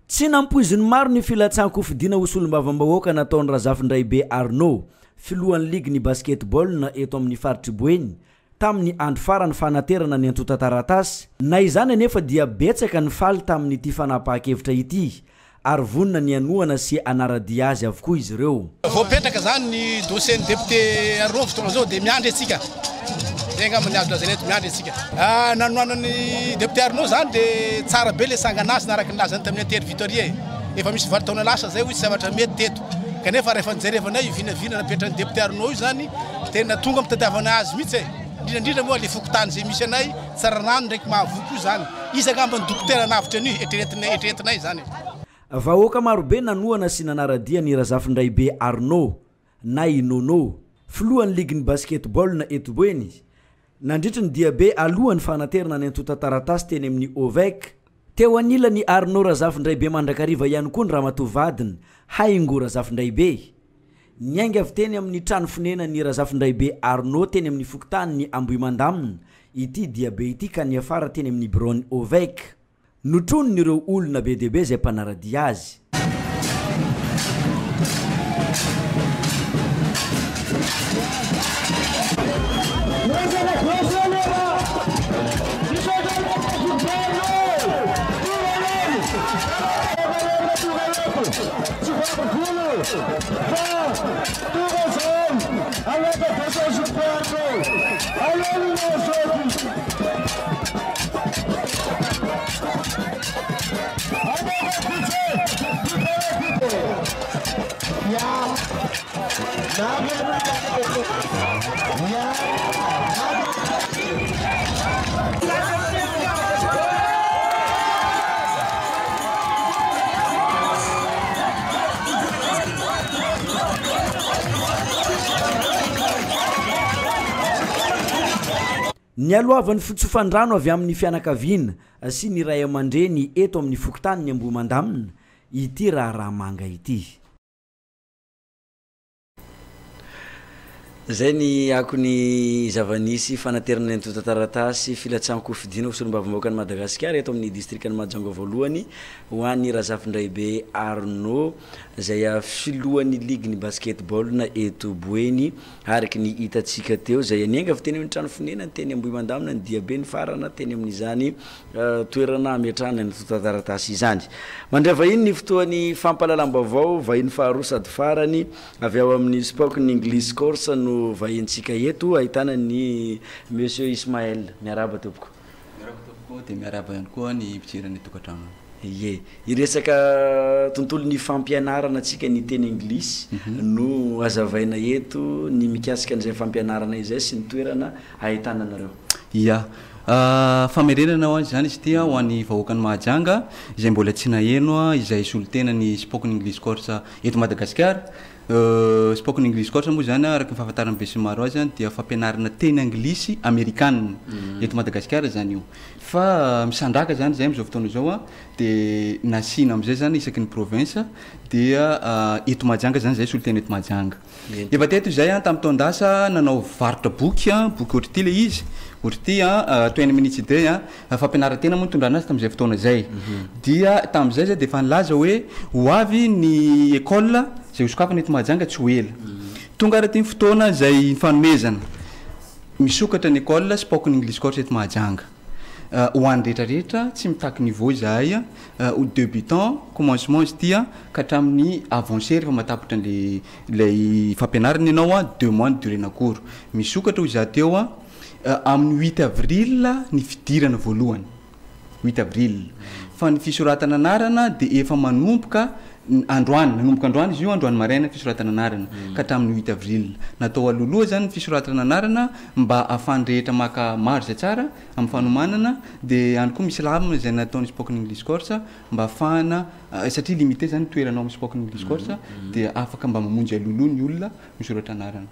Tsy nampoiziny maro ny filatsahany kofidina ho solombavambahoaka nataony Razafindraibe Arnaud filohan'ny ligue ny basketball na eto amin'ny faritry Boeny tamin'ny andro farany fanaterana ny antota taratasy na izany anefa dia betsaka ny faly tamin'ity fanapahan-kevitra ity ary vonina ny anoana sy anaradia azy avokoa izy ireo. Voapetraka zany ny dossier ny député Arnaud fotoana zao dia miandry antsika zay angamba azo lazana eto miandry antsika nanoanany député Arnaud zany de tsara be le sanganasy naraka nilazany tamin'ny Inter Victoria efa misy vary taona lasa zay hoy tsy zavatra mety teto kanefa rehefa nijerevanay vinavina napetrany député Arnaud io zany tena tonga mitadiavana azy mihitsy indrindra moa le fokotany zay misy anay tsara rano ndraiky mahavoky io zany izy angamba ny dokotera navitra an'io etretinay zany vahoaka marobe nanoana sy nanaradia ny razafindray be Arnaud na Inono filohan'ny ligne basketball na etoboeny nandritra ny diabe alohan'ny fanaterana ny antota taratasy teny amin'ny OVEC teo anila ny Arnaud razafindray be mandrakariva ihany koa ny Ramatovadiny haingo razafindray be niainga avy teny amin'ny trano fonena ny razafindray be Arnaud teny amin'ny fokotany ny Ambohimandamina ity diabe ity ka ny afara teny amin'ny bureau OVEC notronon'ireo olona be debe zay mpanaradia azy ny aloavan'ny fitsofandrano avy amin'ny fianakaviana sy ny ray aman-dreny eto amin'ny fokotany ny Ambohimandamina ity raha manga ity zay ny akony zavanisy fanaterana ny antota taratasy filatsahana kofidina solom-bavambahoaka ny Madagasikara eto amin'ny district ny Mahajanga voalohany ho an'ny razafindray be Arnaud zay filohan'ny ligne basketball na etoboeny araky ny hitatsika teo zay anianga avy teny amin'ny trano fonena ny teny Ambohimandamina ny diabe ny farana teny amin'izany toerana ametrahana ny antota taratasy izany mandray vahiny ny fotoan'ny fampahalalam-baovao vahiny faharoa sady farany avy ao amin'ny spoken English course no vahintsika eto ahitana ny monsieur Ismaël miaraba tompoko de miaraba ihany koa ny mpidirany tokantrano ye iresaka tontolo ny fampianarana atsika ny teny English no azavaina eto ny mikasika an'izay fampianarana izay sy ny toerana ahitana anareo ya famerenana ho zany izy ity ho an'ny vahoaka ny Mahajanga izay mbola tsy naheno izay solotena ny spoken English course eto Madagasikara spoken English course moa zany araky ny fahafantarana be sy maro azy dia fampianarana teny anglisy amerikanina eto Madagasikara zany io fa misandraka zany zay am'izao fotoana zao de nasina am'izay zany isaky ny province dia eto Mahajanga zany zay solotena eto Mahajanga efa teto zay tamin'ny taondasa nanao varotra boky ohatry le izy ohatry 20 minutes day fampianaran-tena moa nitondrana azy tamin'izay fotoana zay dia tamin'izay zay de efa nilaza hoe ho avy ny école zay hosokafana eto Mahajanga tsy ho ela tonga araty ny fotoana zay fanomezana misokatra ny école spoken English course eto Mahajanga ho an'ny rehetrarehetra tsy mitaky niveau zahay au débutant commencement izy tia ka hatramin'ny avancé rehefa matapitra lay fampianarana ianao 2 mois ny durée cours misokatra ho za teo amin'ny 8 avril ny fidirana voalohany 8 avril fa ny fisoratana anarana de efa manomboka androany nanomboka androany izy io androany maraina fisoratana anarana ka hatramin'ny 8 avril natao aloloha zany fisoratana anarana mba ahafany rehetra maka maro zay tsara amin'ny fanomanana de any koa misy lamina zay nataony spoken English course mba ahafahana satria limité zany toeranao amin'ny spoken English course de afaka mba mamonjy aloloha ny olona misoratra anarana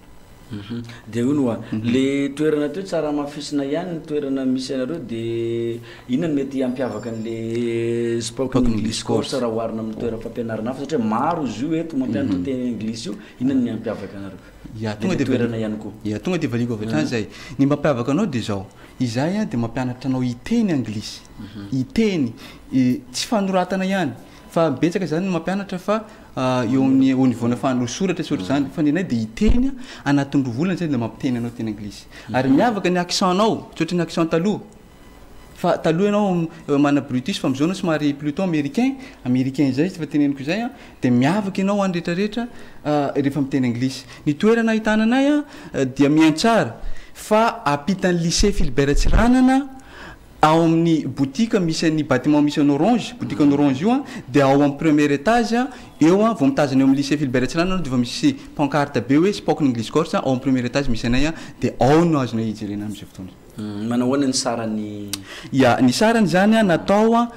de io no le toerana teo tsara mafisina ihany ny toerana misy anareo de inona mety ampiavaka an'le spoken English course raha oharina amin'ny toerana fampianarana hafa satria maro izy io eto mampianatra teny English io inona ny ampiavaka anareo ya tonga de toerana ihany koa ya tonga de valiko avy hatrany zay ny mampiavaka anao de zao izay de mampianatra anao iteny anglisy iteny tsy fanoratana ihany fa betsaka zany mampianatra fa eo amin'ny au niveau na fanosoratra soratra zany fa nenay de iteny anatin'ny rovolana zay de mampiteny anao teny anglisy ary miavaka ny accent nao tsotra ny accent taloha fa taloha ianao mana british fa am'izao no somary plutôt américain zay fa teneniko zay de miavaka ianao andretrarehetra rehefa miteny anglisy ny toerana ahitana anay dia miantsara fa apitan'ny lycée Philibert Tsiranana ao amin'ny boutique misy ny bâtiment misy en orange boutique en orange io dia ao amin'ny premier étage eo vao mitazana eo amin'ny lycée Philibert Tsiranana dia vao misy pancarte be hoe spoken English course ao amin'ny premier étage misy anay dia ao no azonay ijerena amin'izay fotoana. Manahoana ny sarany ya ny sarany zany natao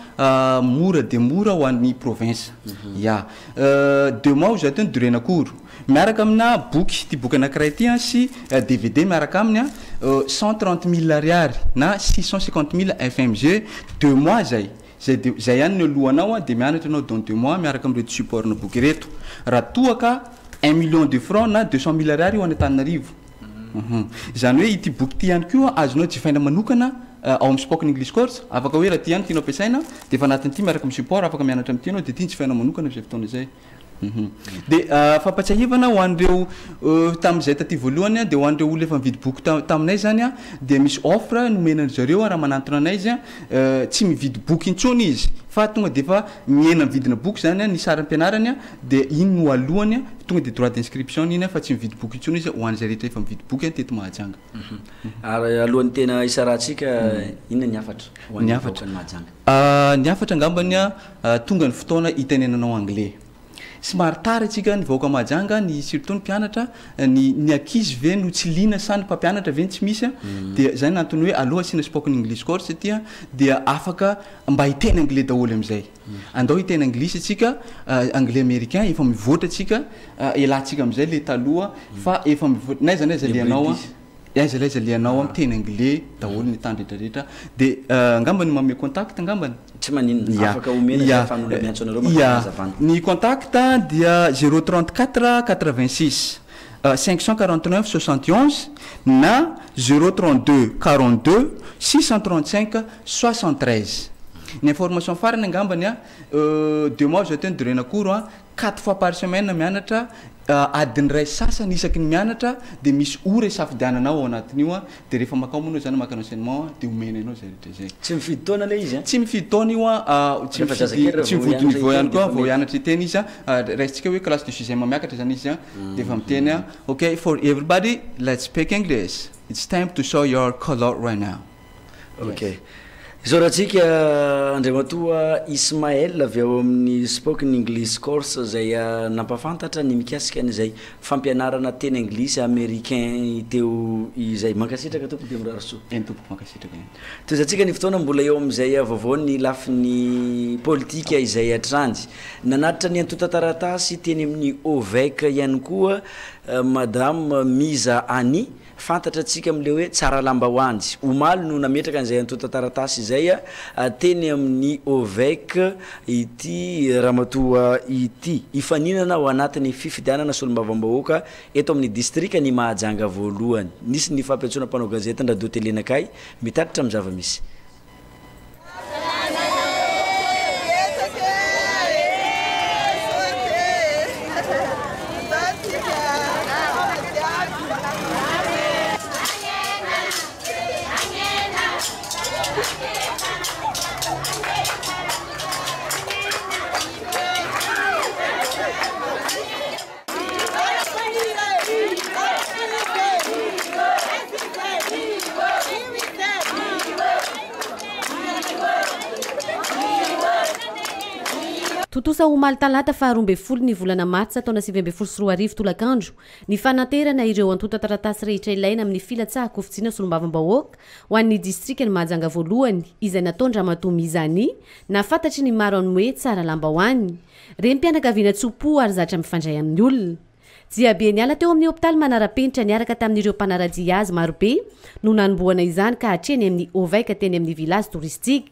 mora de mora ho an'ny province ya 2 mois ozy atao ny durée nakory miaraka amina boky ty boky anankiray ty sy DVD miaraka aminy 130 000 ariary na 650 000 FMG 2 mois zay ihany ny alohanao dia mianatra anao dans 2 mois miaraka amin'reto support na boky reto raha toaka 1 million de francs na 200 000 ariary ho an-Antananarivo. Zany hoe ity boky ty ihany koa azonao jifaina manokana ao amin'ny spoken English course afaka hoe raha ty ihany tianao ampiasaina dia efa anatin'ity miaraka amin'ny support afaka mianatra amin'ity ianao dia ty jifaina manokana izay fotoana izay. Dia fampatsiahivana ho an'ireo tamin'izay taty voalohany dia ho an'ireo olona efa mividy boky taminay zany dia misy offre nomenany zareo raha manantona anay izy tsy mividy boky intsony izy fa tonga dia efa miena mividina boky zany ny saram-pianarany dia iny no alohany tonga dia droit d'inscription iny fa tsy mividy boky intsony izy ho an'izay rehetra efa mividy boky teto Mahajanga. Ary alohan'ny tena isarahantsika inona ny afatra ho an'ny afatra Mahajanga? Ny afatra angambany tonga ny fotoana hitenenanao anglais. Somary tara atsika nivoaka Mahajanga ny surtout ny mpianatra ny ankizy ve no tsy lina sany mpampianatra ve tsy misy dia zay nantony hoe aloha asina spoken English course ty dia afaka mba hiteny anglais daholo amizay andao hiteny anglais atsika anglais américain efa mivoatra atsika elantsika amizay le taloha fa efa mivoatra naiza naiza lianao aiza lianao amiteny anglais daholo ny tandretrarehetra dia angambany mame contact angambany tsy maninona afaka omena fa fanolo miantso anareo mazavana. Ny contact dia 034 86 549 71 na 032 42 635 73. Ny information farany angambany 2 mois zao teny durée nakory 4 fois par semaine mianatra adiny ray sasany isaky ny mianatra dia misy ora isafidiananao ao anatin'io dia rehefa makao moa anao zany maka enseignement dia omena ianao zay rehetra zay. Tsy mifidy taona le izy tsy mifidy taona io tsy mivody niveau ihany koa vao hianatra iteny izy raisitsika hoe classe de 6e miakatra zany izy dia efa miteny okay for everybody let's speak English it's time to show your color right now. Okay. Izao rahantsika Andriamatoa Ismaël avy ao amin'ny spoken English course zay nampafantatra ny mikasika an'izay fampianarana teny anglisy américain teo izay mankasitraka tompoko dia mirarasoa tompoko mankasitraka toezatsika ny fotoana mbola eo amin'izay vaovao ny lafiny politika izay atrandy nanatitra ny antota-taratasy teny amin'ny OVEC ihany koa madame Miza Ani fantatra atsika am'le hoe tsara lambahoanjy omaly no nametraka an'izay antota-taratasy izay teny amin'ny OVEC ity ramatoa ity ifaninana ao anatin'ny fifidianana solombavam-bahoaka eto amin'ny distrika ny Mahajanga voalohany nisy ny fampiantsoana mpanao gazety radio télé nakay mitaritra amin'ny zava-misy. Totosa omaly talata faha 12 ny volana Martsa taona 2024 tolakandro ny fanaterana ireo antota-taratasy rehetra ilaina amin'ny filatsaha kofitsiana solombavam-bahoaka ho an'ny distrika ny Mahajanga voalohany izay nataony Ramatoa Mizany na fantatry ny maro any hoe tsara lambahoany rem-pianakaviana tsopo ary zatra mifandray amin'ny olona jiabe ny ala teo amin'ny hôpitaly manara-penitra niaraka tamin'ireo mpanaradia azy marobe no nanomboana izany ka hatreny amin'ny OVEC teny amin'ny village touristique.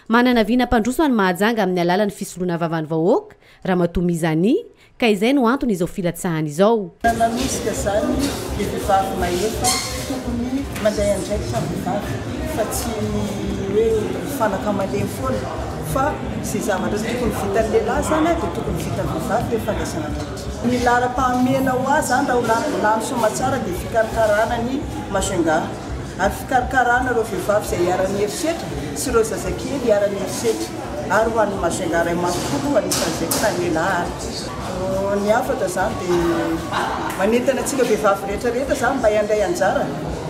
Manana vina mpandroso any Mahajanga amin'ny alalan'ny fisoloana vavany vahoaka Ramatoa Mizany ka izay no antony izao filatsahany izao. Nanisika zany ny vehivavy mahefa tokony manday andraiky samy vehivavy fa tsy hoe fanaka malemy foana fa zay zavatra tokony vita ny lehilahy zany dia tokony vita ny vehivavy dia fandraisana andraiky. Ny laram-pahamena ho azy zany raha lany somatsara dia fikarakarana ny Mahajanga ary fikarakarana ireo vehivavy izay hiara-ny herisetra sy ireo zazakely hiara-ny herisetra ary ho an'ny Mahajanga ray aman-tokolo anisan'izay koa ny lehilahy ary ny afatra zany dia manentana antsika vehivavy rehetrarehetra zany mba hiandray anjara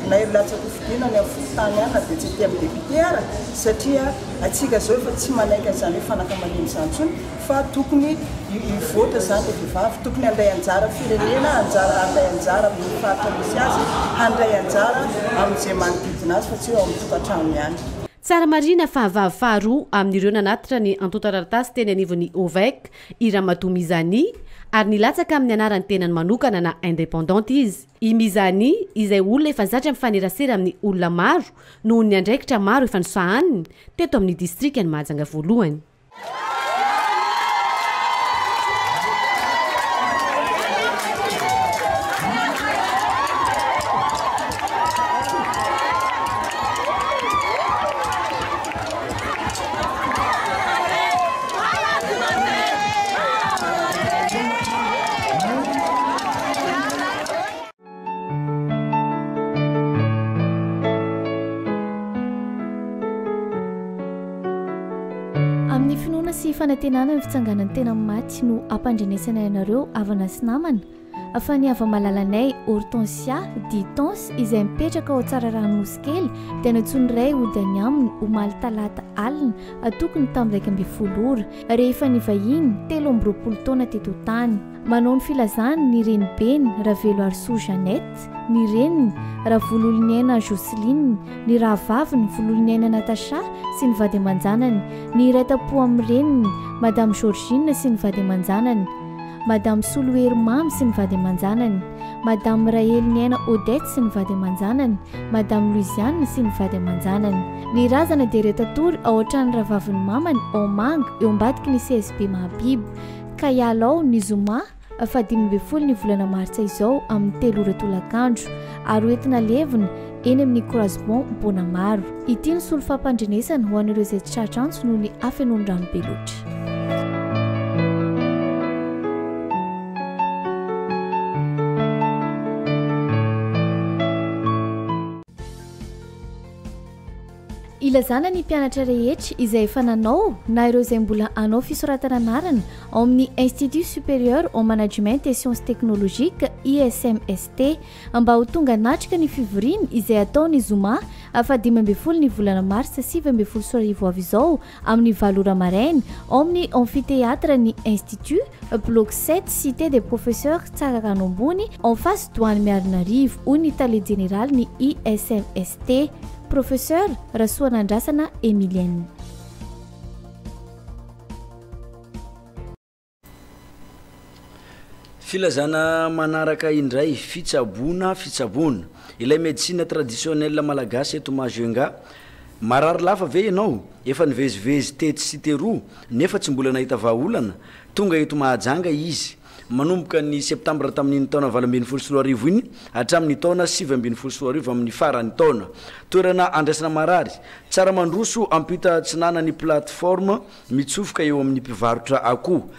na latsaky fidinany amin'ny fototany ana dia tsy tia amin'ny député ara satria atsika zao efa tsy manaiky an'izany hoe fanakamaliny zany tsony fa tokony ivoatra zany le vehivavy tokony handray anjara firenena handray anjara amin'ny faritra misy azy handray anjara amin'izay manodidina azy fa tsy eo amin'ny tokantrano ihany. Tsara marina fahavavy faharoa amin'ireo nanatitra ny antotaratasy teny anivon'ny OVEC i Ramatoa Mizani ary nilatsaka amin'ny anarany tenany manokana na indépendante izy. I Mizani izay olona efa zatra mifanerasera amin'ny olona maro noho ny andraikitra maro efa nisahaniny teto amin'ny distrikany Mahajanga voalohany. Amin'ny finoana sy fanantenana ny fitsanganany tena maty no ampandrenesana ianareo avana sy namana afa ny ava-malalanay Hortensia Ditons izay mipetraka ao tsara ranonosy kely dia natsony ray hodany aminy omaly talata alina atokony tamin'ny 12 ora rehefa nivahiny 13 taona teto tany. Manao ny filazany ny renibeny Ravelo Arso Jeannette, ny reniny Ravololiniaina Joseline, ny rahavaviny Vololiniaina Natacha sy ny vady aman-janany, ny raitapo amin'ny reniny Madame Georgine sy ny vady aman-janany, Madame Soloery Mamy sy ny vady aman-janany, Madame Raheliniaina Odette sy ny vady aman-janany, Madame Louisiane sy ny vady aman-janany. Ny razana dia retatory ao an-trano rahavaviny mamany Omanga eo ambadiky ny CSB Mahabibo, Kayalao ny Zoma fa 12 ny volana martsa izao amin'ny 3 ora tolakandro ary hoentina levina eny amin'ny croisement Bonamaro. Ity ny solo fampandrenesana ho an'ireo izay tsy tratrantso noho ny afenon'ny rano be loatra. Ilazana ny mpianatra rehetra izay efa nanao na ireo izay mbola anao fisoratana anarana ao amin'ny Institut Supérieur au Management et Sciences Technologiques ISMST mba ho tonga natrika ny fivoriana izay ataony Zoma afa 12 ny volana marsa 20 sorivo avy izao amin'ny 7 ora maraina ao amin'ny amphithéâtre ny Institut bloc 7 cité des professeurs Tsararano ambony en face douane Miarinarivo hoy ny tale général ny ISMST Professeur Rasoanandrasana Emilienne. Filazana manaraka indray fitsabona ilay médecine traditionnelle malagasy eto Majunga marary lafa ve ianao efa nivezivezy tety sy teroa nefa tsy mbola nahita vahaolana tonga eto Mahajanga izy manomboka ny septambra tamin'ny taona 2014 iny hatramin'ny taona 2014 amin'ny farany taona toerana andraisana marary tsara mandroso ampita tsinana ny plateforme mitsofoka eo amin'ny mpivarotra akoho.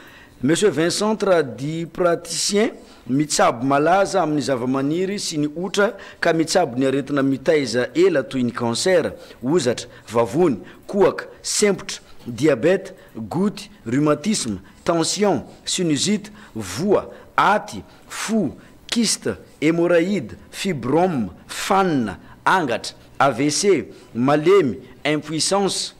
Monsieur Vincent di praticien mitsabo malaza amin'ny zavamaniry sy ny otra ka mitsabo ny aretina mitaiza ela toy ny cancer, ozatra, vavony, kohaka, sempotra, diabète, goutte, rhumatisme, tension, sinusite, voix, aty, fou, kyste, hémorroïde, fibrome, fan, angatra, AVC, malemy, impuissance,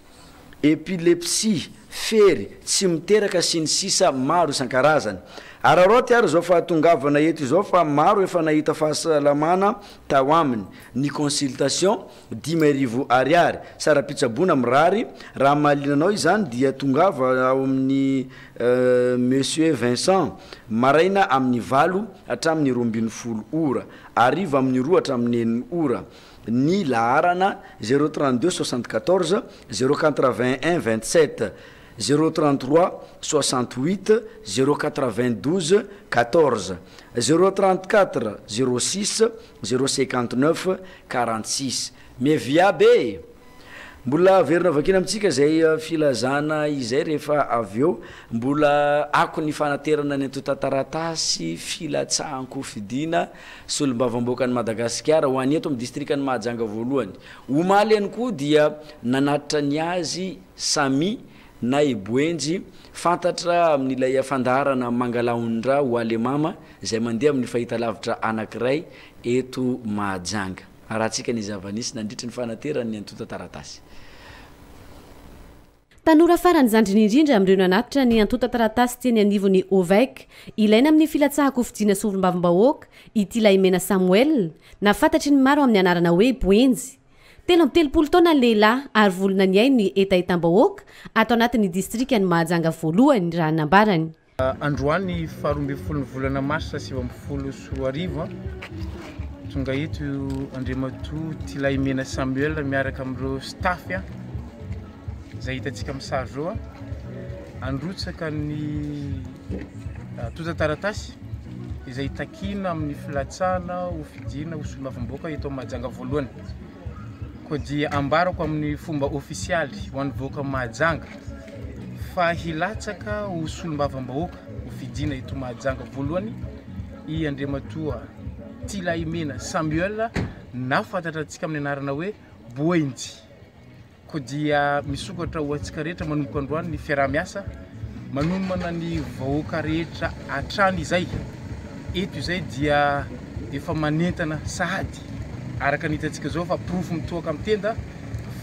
épilepsie, fery, tsy miteraka sy ny sisa maro isan-karazany. Araroty ary zao fahatongavana eto izao fa maro efa nahita fahasalamana tao aminy. Ny consultation 10,000 ariary sara pitsabona mirary raha mahalinanao izany dia tongava ao amin'ny Monsieur Vincent maraina amin'ny 8 hatramin'ny 12 ora, ariva amin'ny 2 hatramin'ny 9 ora. Ny laharana 032 74 081 27 033 68 092 14 034 06 059 46. Meviabe mbola verina vakina amitsika zay filazana izay rehefa aveo mbola ako ny fanaterana ny antotantaratasy filatsahanko fidina solombavamboakany Madagasikara ho any eto amin'ny distrikany Mahajanga voalohany. Omaly ihany koa dia nanatitra ny azy Sami na Iboenjy fantatra amin'ilay fandaharana Mangalaondra ho Alemama zay mandeha amin'ny fahitalavitra anankiray eto Mahajanga. rahantsika ny zavanisy nandritra ny fanaterany antota taratasy tanora farany zandriny indrindra amin'ireo nanatitra ny antota taratasy teny anivony ovek ilaina amin'ny filatsahako fidiana solom-bavim-bahoaka ity Laimena Samuel na fantatry ny maro amin'ny anarana hoe Boenjy telopolo taona lehilahy ary volona ny ainy ny etaetam-bahoaka atao anatin'ny distrika ny Mahajanga voalohany raha nambarany androany faharoa folo ny volana mars 2024 tonga eto Andriamatoa ty Laimena Samuel miaraka amin'ireo staff zay hitantsika misary zao androtsaka ny tota taratasy izay takina amin'ny filatsana ho fidiana ho solom-bavim-bahoaka eto Mahajanga voalohany ko dia ambarako amin'ny fomba ofisialy ho an'ny vahoaka Mahajanga fa hilatsaka ho solom-bavim-bahoaka ho fidiana eto Mahajanga voalohany i Andriamatoa ty Laimena Samuel na fantatratsika amin'ny anarana hoe Boenjy ko dia misokatra ho antsika rehetra manomboka androany ny fiarahamiasa manomana ny vahoaka rehetra atrany izay eto izay dia efa manentana sahady araka ny hitantsika zao fa profo mitoaka amin'ny tenda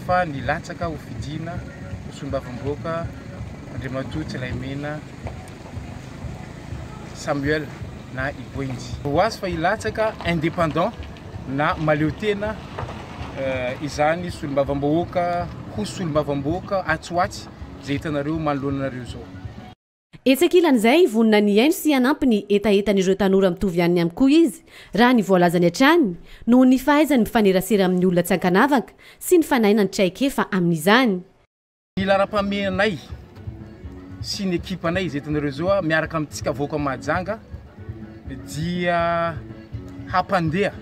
fa nilatsaka ho fidiana ho solom-bavim-bahoaka Andriamatoa ty Laimena Samuel na i Boenjy ho azy fa hilatsaka indépendant na maleo tena izany solom-bavim-bahoaka ho solom-bavim-bahoaka atsoatsy zay hitanareo manoloanareo zao etsakilan'izay vonina ny aino sy anampy ny etaetan'ireo tanora mitovy ihany ihany koa izy raha ny voalazany hatrany noho ny fahaizany mifanerasera amin'ny olona tsankanavaka sy ny fanahinany traikefa amin'izany ny lara-pamenay sy ny ekipanay zay hitanareo zao miaraka amintsika vahoaka Mahajanga dia hampandeha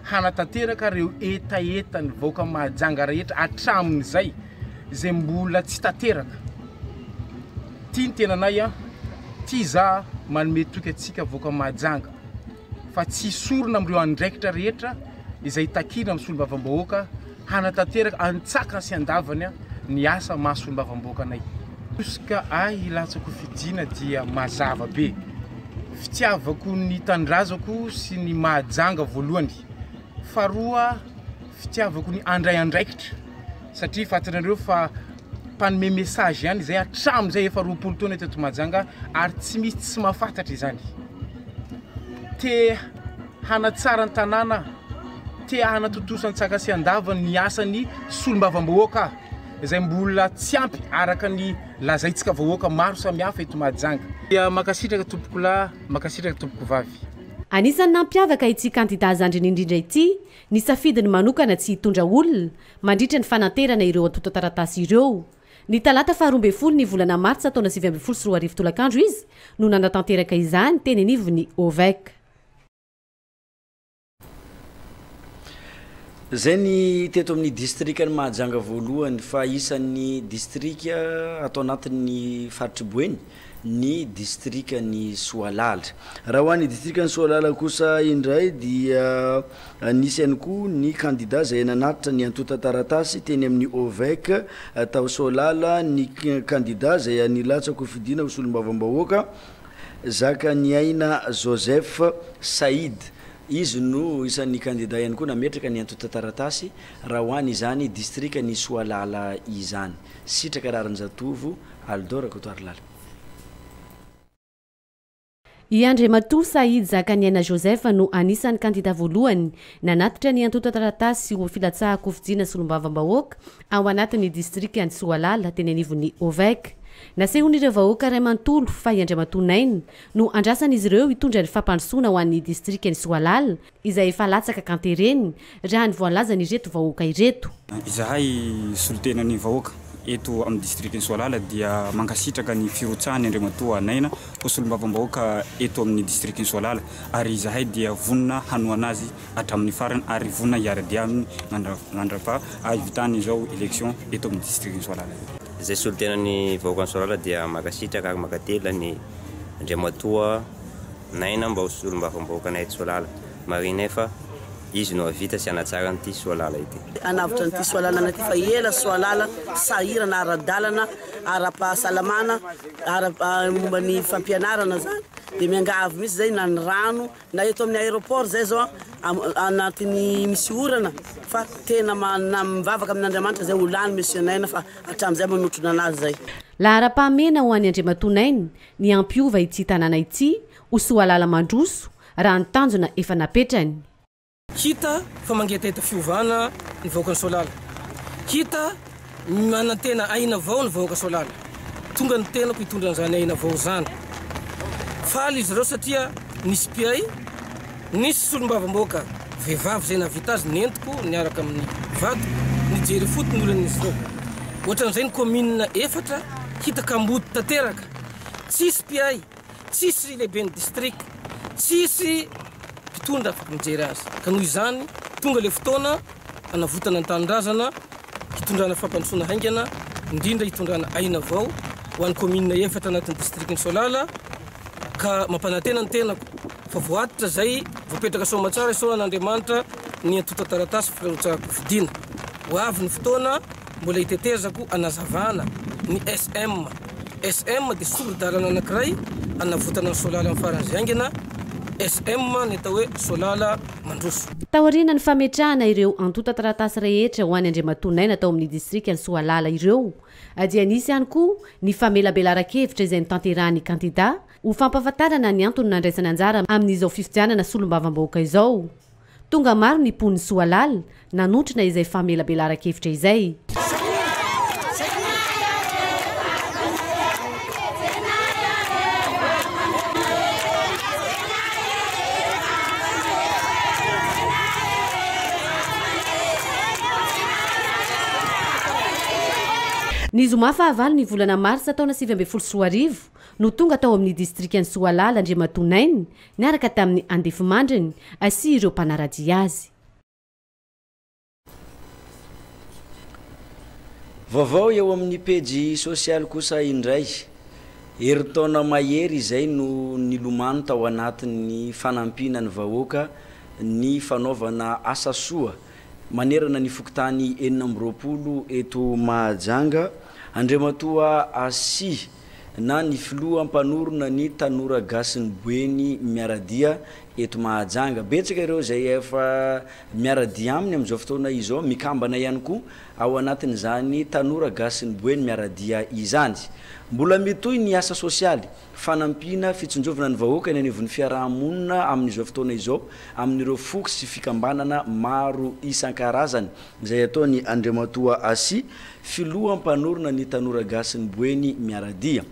hanatanteraka reo etaetany vahoaka Mahajanga rehetra atramin'izay zay mbola tsy tanteraka tia ny tenanay tia za manome toky atsika vahoaka Mahajanga fa tsy sorona amin'ireo andraikitra rehetra izay takina amin'ny solom-bavim-bahoaka hanatanteraka antsaka sy andavany ny asa maha solom-bavim-bahoaka anay osika hilatsako fidiana dia mazava be fitiavako ny tandrazako sy ny Mahajanga voalohany faharoa fitiavako ny andray andraikitra satria fantanareo fa mpanome message ihany izay hatramin'izay efa 20 taona eto Mahajanga ary tsy misy tsy mahafantatra izany te hanatsara ny tanàna te hanatotosa ny tsaka sy andavany ny asany solom-bavim-bahoaka izay mbola tsy ampy araka ny lazaintsika vahoaka maro samihafa eto Mahajanga dia makasitraka tompoko lahy makasitraka tompoko vavy anisan'ny nampiavaka ity kandida zandriny indrindra ity ny safidiny manokana tsy hitondra olona mandritra ny fananterana ireo antota taratasy ireo ny talata faharoa folo ny volana martsa taona 2024 tolakandro izy no nanatanteraka izany teny anivony Ovek zay ny teto amin'ny distrika ny Mahajanga voalohany fa isan'ny distrika atao anatin'ny faritry Boeny ny distrika ny Soalala raha hoan'ny distrika ny Soalala kosa indray dia nisy ihany koa ny candidat zay nanatitra ny antota taratasy teny amin'ny Ovek tao Soalala ny candidat zay nilatsako fidiana ho solom-bavim-bahoaka zaka ny aina Joseph Said izy no isan'ny candidat ihany koa nametraka ny antota taratasy raha hoany izany distrika ny Soalala izany sitraka rarin-jatovo Aldora Kotoarlala i Andriamatoa Said Zakaniana Joseph no anisan'ny kandida voalohany nanatitra ny antota taratasy ho filatsahako fidiana solom-bavim-bahoaka ao anatin'ny distrika ny Soalala teny anivony Ovek nasehon'ireo vahoaka ray manontolo fa i Andriamatoa Naina no andrasan'izy ireo hitondra ny fampandrosoana ho an'ny distrika ny Soalala izay efa latsaka kantereny raha ny voalazany ireto vahoaka ireto izahay solontenan'ny vahoaka eto amin'ny district ny Soalala dia mankasitraka ny firotsahany Andriamatoa Naina ho solom-bavim-bahoaka eto amin'ny district ny Soalala ary izahay dia vonona hanoana azy hatramin'ny farany ary vonona hiara-dia aminy mandrapa ahivitany izao élection eto amin'ny district ny Soalala zay solontenan'ny vahoaka ny Soalala dia mankasitraka ary mankatela ny Andriamatoa Naina mba ho solom-bavim-bahoaka anay eto Soalala marinefa izy no avita sy anatsara n'ity Soalala ity anavitra n'ity Soalala anaty fa ela Soalala sahirana ara-dalana ara-pahasalamana ara-momba ny fampianarana zany dia miangavy misy zay na ny rano na eto amin'ny aéroport zay zao anatin'ny misy orana fa tena mivavaka amin'Andriamanitra zay olany misionaina fa hatramin'izay manotrona anazy zay. Lahara-pahamena ho an'ny Andriamatonainy ny ampiova ity tanàna ity ho Soalala mandroso raha ny tanjona efa napetrany. Hita fa mangetaheta fiovana ny vahoaka ny Soalala. Hita manantena aina vao ny vahoaka Soalala. Tonga ny tenako hitondra an'izany aina vao zany. Faly izy ireo satria nisy mpiay, nisy solombavam-bahoaka vehivavy zay nahavita azy nentiko niaraka amin'ny vato nijery foty ny olana izy ireo. Ohatran'izay ny commune efatra hitaka ambody tanteraka. Tsisy mpiay, tsisy lehibe ny district, tsisy mpitondra afaka mijery azy. Ka noho izany tonga le fotoana anavotana ny tanindrazana hitondrana fampandrosoana haingana indrindra hitondrana aina vao ho an'ny commune efatra anatin'ny districtny Soalala ka mampanantena ny tenako fa voatitra zay voapetraka somatsara isaonan'Andriamanitra ny antota taratasy filarotsako fidina. Ho avy ny fotoana mbola hitetezako anazavana ny SM dia soro-dalana anankiray anavotana ny Soalala amin'ny faran'izay haingana. SM ny atao hoe Soalala mandroso. Taoriana ny fametrahana ireo antota taratasy rehetra ho an'ny Andriamatonainy atao amin'ny distrikany Soalala ireo. Dia nisy ihany koa ny famelabelaran-kevitra izay nitanterahany kandida ho fampahafantarana ny antony nandraisana anjara amin'izao fifidianana solombavam-bahoaka izao. Tonga maro ny pon'ny Soalala nanotrona izay famelabelaran-kevitra izay. Ny zoma fahavalo ny volana Marsa taona 2024 no tonga tao amin'ny distrikany Soalala Andriamatonainy niaraka tamin'ny andefimandriny sy ireo mpanarady azy. Vaovao eo amin'ny pejy sosialy kosa indray. Heritaona mahery izay no nilomano tao anatin'ny fanampina ny vahoaka ny fanaovana asa soa manerana ny fokotany 420 eto Mahajanga. Andriamatoa Asi na ny filoha mpanorona ny tanora gasiny Boeny miaradia eto Mahajanga. Betsaka ireo zay efa miaradia aminy amin'izao fotoana izao mikambana ihany koa ao anatin'izany tanora gasiny Boeny miaradia izany. Mbola mitoy ny asa sosialy fanampina fitsonjovana ny vahoaka ny anivon'ny fiarahamonina amin'izao fotoana izao amin'ireo foky sy fikambanana maro isan-karazany izay ataony Andriamatoa Asi filoha mpanorona ny tanora gasiny Boeny miaradia.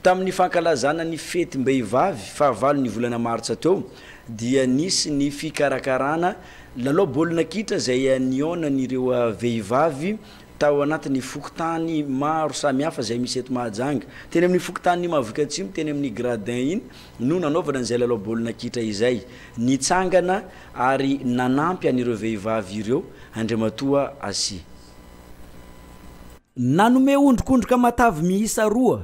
Tamin'ny fankalazana ny fetim-behivavy fahavalo ny volana Martsa teo dia nisy ny fikarakarana lalao baolina kitra zay nionan'ireo vehivavy tao anatin'ny fokotany maro samihafa zay misy eto Mahajanga. Teny amin'ny fokotany Mahavika Atsimo, teny amin'ny Gradin iny no nanaovana an'izay lalao baolina kitra izay. Nitsangana ary nanampy an'ireo vehivavy ireo Andriamatoa Asi. Nanome ondrikondroka matavy miisa 2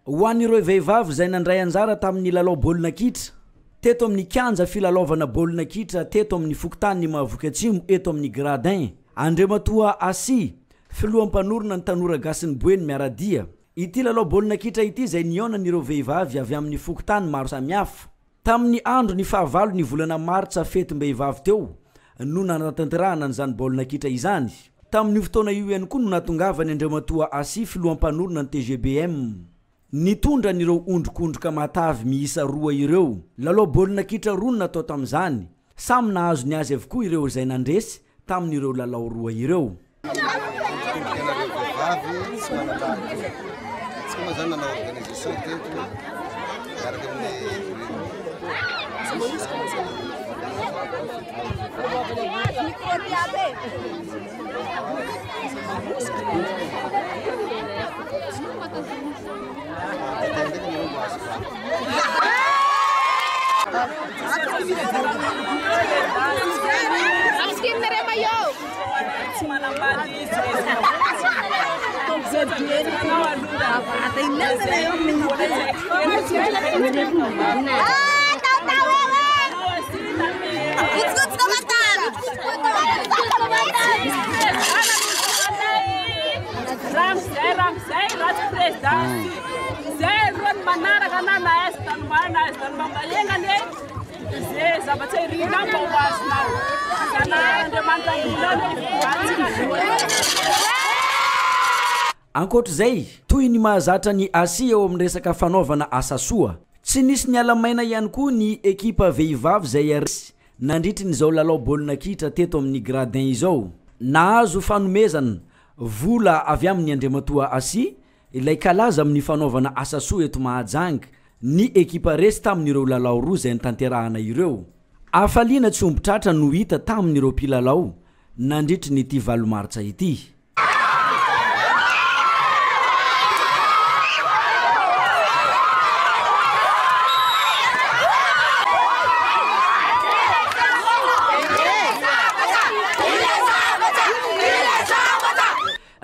ho an'ireo vehivavy zay nandray anjara tamin'ny lalao baolina kitra teto amin'ny kianja filalaovana baolina kitra teto amin'ny fokotany Mahavika Atsimo eto amin'ny Gradin. Andriamatoa Asi filoha mpanorona ny tanora gasiny Boeny miaradia. Ity lalao baolina kitra ity zay nionan'ireo vehivavy avy amin'ny fokotany maro samihafa. Tamin'ny andro ny fahavalo ny volana Martsa fetim-behivavy teo no nanatanterahana an'izany baolina kitra izany. Tamin'ny fotoana io ihany koa no natongavany Andriamatoa Asi filoha mpanorona ny TGBM nitondra n'ireo ondrikondroka matavy miisa 2 ireo. Lalao baolina kitra 2 natao tamin'izany. Samy nahazo ny azy avokoa ireo zay nandresy tamin'ireo lalao 2 ireo. manaraka na aiza tanymba na aiza tanymba maegnany zay zavatsy rina mba ho azonao zanandriamanitra ankoatra zay toy ny mahazatra ny asi eo amin'ny resaka fanaovana asa soa tsy nisy ny alamaina ihany koa ny ekipa vehivavy zay aresy nandritry nyzao lalao baolina kitra teto amin'ny gradin izao nahazo fanomezana vola avy amin'ny Andriamatoa asi ilay kalaza amin'ny fanaovana asa soa eto Mahajanga ny ekipa resy tamin'ireo lalao roa zay nitanterahana ireo afaliana tsy ombitratra no hita tamin'ireo mpilalao nandritry nyity valomaritra ity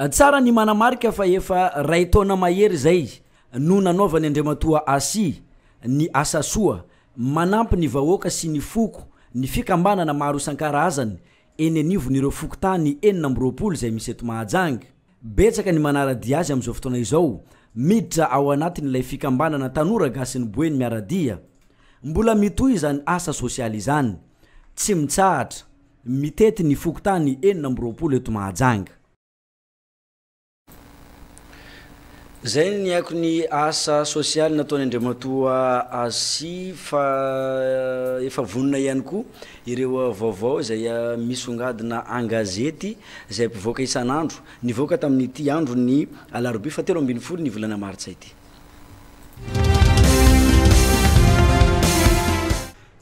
tsara ny manamarika fa efa ray taona mahery zay no nanaovany Andriamatoa asi ny asa soa manampy ny vahoaka sy ny foko ny fikambanana maro isan-karazany eny anivon'ireo fokotany 420 zay misy eto Mahajanga betsaka ny manaradia azy amin'izao fotoana izao miditra ao anatin'ilay fikambanana tanora gasy ny boeny miaradia mbola mitoy izany asa sosialy izany tsy mitsahatra mitety ny fokotany 420 eto Mahajanga zay ny ako ny asa sosialy nataony Andriamatoa asi fa efa vonina ihany koa ireo vaovao zay misongadina angazety zay mpivoaka isan'andro nivoaka tamin'ity andro ny alarobia fa 17 ny volana martsa ity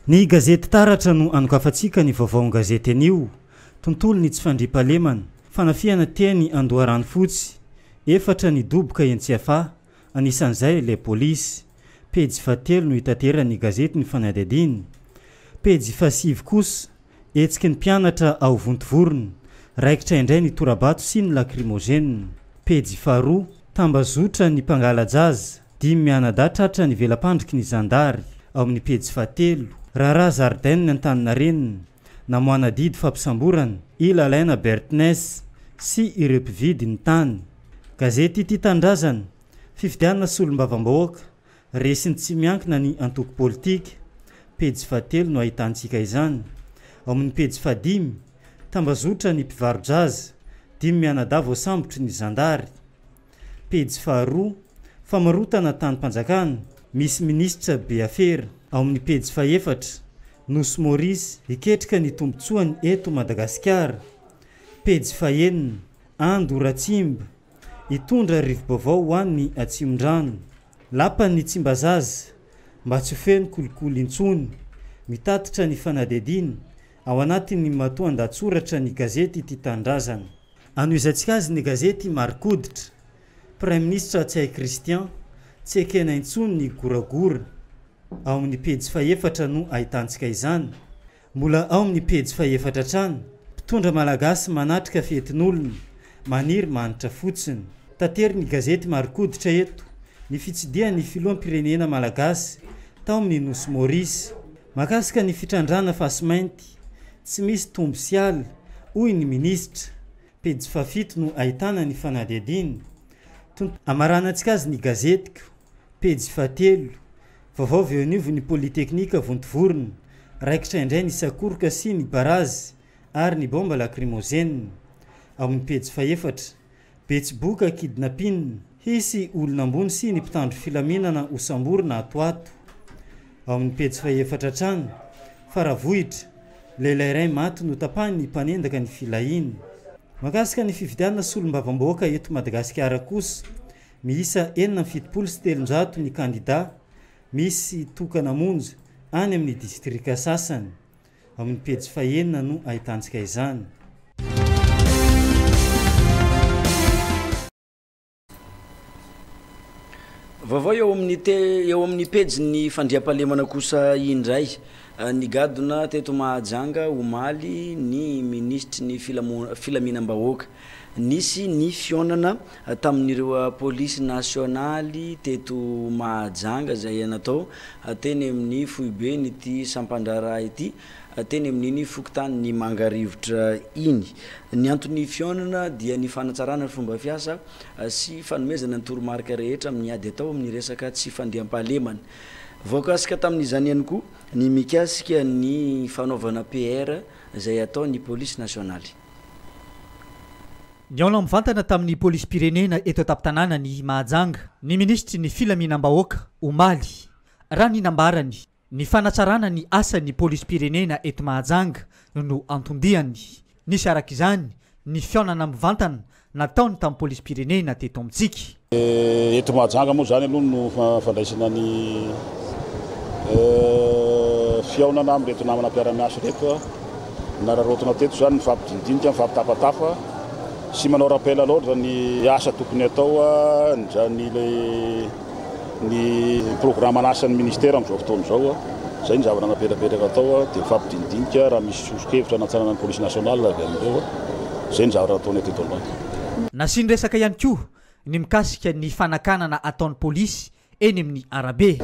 ny gazety taratra no anokafatsika ny vaovao gazety anio tontolo ny tsy fandripalemana fanafiana teny Andoharano fotsy efatra ny doboka Entsiafa anisan'izay le polisy pejy 7 no hitaterany gazety ny fanadadiny pejy 7 kosa etsiky ny mpianatra ao vontovorona raikitra indray ny torabato sy ny lacrimogène pejy 2 tambazotra ny mpangalajaza 10 mianadatratra ny velapandriky ny zandary ao amin'ny pejy 7 raharaha Jardin Antaninarenina namoana didy fampisamborana Ilalaina Bertnes sy ireo mpividy ny tany gazety ity tandrazana fifidianana solombavam-bahoaka resiny tsy miankina ny antoko politika pejy 7 no ahitantsika izany ao amin'ny pejy 5 tambazotra ny mpivarodraza 10 mianadava ao sambotry ny zandary pejy 2 famarotana tany-panjakana misy ministra Beafera ao amin'ny pejy 4 Nosy Maurice iketrika ny tombotsoany eto Madagasikara pejy 4 Ando Ratsimba itondra rivo-bavao ho an'ny Atsimon-drano lapany Tsimbazaza mba tsy feno kolikoly intsony mitatitra ny fanadediny ao anatin'ny matoan-datsoratra ny gazety ity tandrazana anoizantsika azy ny gazety Marikoditra Prime Ministre Tsay Christian tsy ekena intsony ny goragora ao amin'ny pejy 4 no ahitantsika izany mbola ao amin'ny pejy 4 trany mpitondra malagasy manatrika fetin'olona maniry manitra fotsiny tatery ny gazety Marikoditra eto ny fitsidia ny filoam-pirenena malagasy tao amin'ny Nosy Maurice makasika ny fitrandrana fasimainty tsy misy tombosialy hoy ny ministra pejy 7 no ahitana ny fanadediny amaranantsika azy ny gazetiko pejy 7 vaovao veonivo ny politeknika vontovorona raikitra indray ny sakoroka sy ny barazy ary ny bomba lacrimogène ao amin'ny pejy 4 betsiboka kidnapping hisy olona ambony sy ny mpitandro filaminana ho samborina atoato ao amin'ny pejy 4 trany faravohitra lehilahy iray maty no tapahany ny mpanendaka ny filahiny makasika ny fividianana solombavam-bahoaka eto Madagasikara kosa miisa 770 ny kandida misy tokana monja any amin'ny distrika sasany amin'ny pejy 4 no ahitantsika izany vaovao eo amin'ny pejy ny fandriampahalemana kosa indray ny gadona teto Mahajanga omaly ny ministry ny filaminam-bahoaka nisy ny fionana tamin'ireo polisy nasionaly teto Mahajanga zay natao teny amin'ny foibe nyty sampandraraha ity teny amin'iny fokotany ny mangarivotra iny ny antony fionana dia ny fanatsarana ny fomba fiasa sy fanomezana ny toromarika rehetra amin'ny ady atao amin'ny resaka tsy fandiam-pahalemana voakasika tamin'izany ihany koa ny mikasika ny fanaovana PR zay atao ny police nationale niaona mivantana tamin'ny polisy pirenena eto ataptanàna ny Mahajanga ny ministry ny filaminam-bahoaka omaly raha ny nambarany ny fanatsarana ny asan'ny polisy pirenena eto Mahajanga no antondihany nisy arak'izany ny fionana mivantana nataony tamin'ny polisy pirenena teto amintsika eto Mahajanga moa zany aloha no fandraisana ny fionana amin'reto namana mpiara-miasa reto nararotona teto zany nifampidinidinika nifampitapatafa sy manao rappel loatra ny asa tokony atao zany ny programme anasan'ny ministère amin'izao fotoana zao zay ny zavatra napetrapetraka atao dia mifampidinidinika raha misy sosokevitra anatsarana ny police nationale avy amin'ireo zay ny zavatra ataony teto ambany nasiny resaka ihany koa ny mikasika ny fanakanana ataon'ny polisy eny amin'ny arabe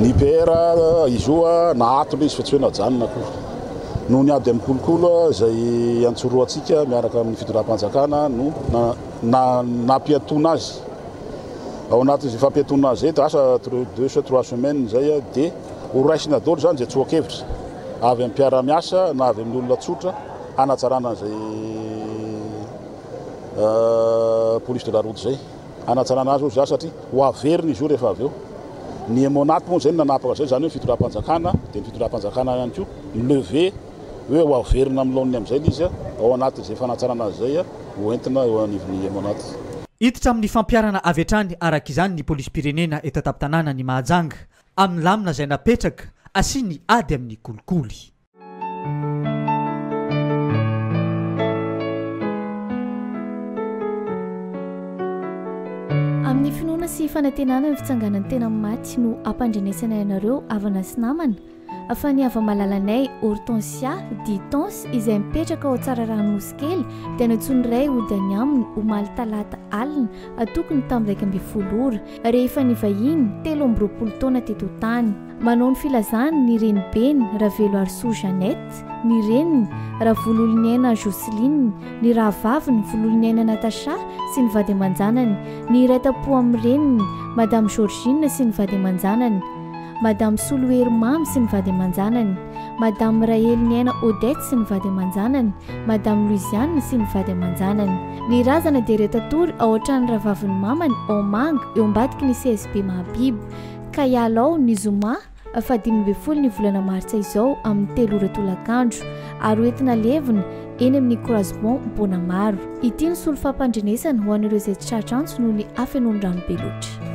ny PR izy io nahatony izy fa tsy hoe najanona koa no ny ady amin'ny kolokolo zay antsoroantsika miaraka amin'ny fitoram-panjakana no nampiatona azy ao anatin'izay fampiatona azy zay asa 2-3 semaines zay dia horaisina daholo zany zay tsoakevitra avy amin'ny mpiara-miasa na avy amin'ny olona tsotra hanatsarana zay police de la route zay hanatsarana azy zay satria ho averiny izy io rehefa avy eo ny emonaty moa zay nanapaka zay zany hoe fitoram-panjakana dia ny fitoram-panjakana ihany koa leve hoe ho averina amin'ny laoniny amin'izay izy ao anatin'izay fanatsarana azy zay hoentina eo anivon'ny emonaty hiditra amin'ny fampiarana avy hatrany arak'izany ny polisy pirenena eto ataptanàna ny Mahajanga amin'ny lamina zay napetraka asiany ady amin'ny kolikoly amin'ny finoana sy fanantenana ny fitsanganany tena maty no ampandrenesana ianareo avana sy namana afa ny ava-malalanay Hortensia Ditons izay mipetraka ao tsara ranonosy kely dia natsony ray hodany aminy omaly talata alina atokony tamin'ny 12 ora rehefa ny vahiny 13 taona teto tany manao ny filazany ny renibeny Ravelo Arso Jeannette ny reniny Ravololinaina Joseline ny rahavaviny Vololinaina Natasha sy ny vady aman-janany ny raitapo amin'ny reniny Madame Georgine sy ny vady aman-janany Madame Soloery Mamy sy ny vady aman-janany Madame Raheliniana Odette sy ny vady aman-janany Madame Louisiane sy ny vady aman-janany ny razana dia retatory ao an-trano rahavaviny mamany Omanga eo ambadiky ny CSB Mahabibo ka ialao ny Zoma fa 12 ny volana martsa izao amin'ny 3 ora tolakandro ary hoentina levina eny amin'ny croisement Bonamaro ity ny solo fampandrenesana ho an'ireo izay tratrantso noho ny afenondrano be loatra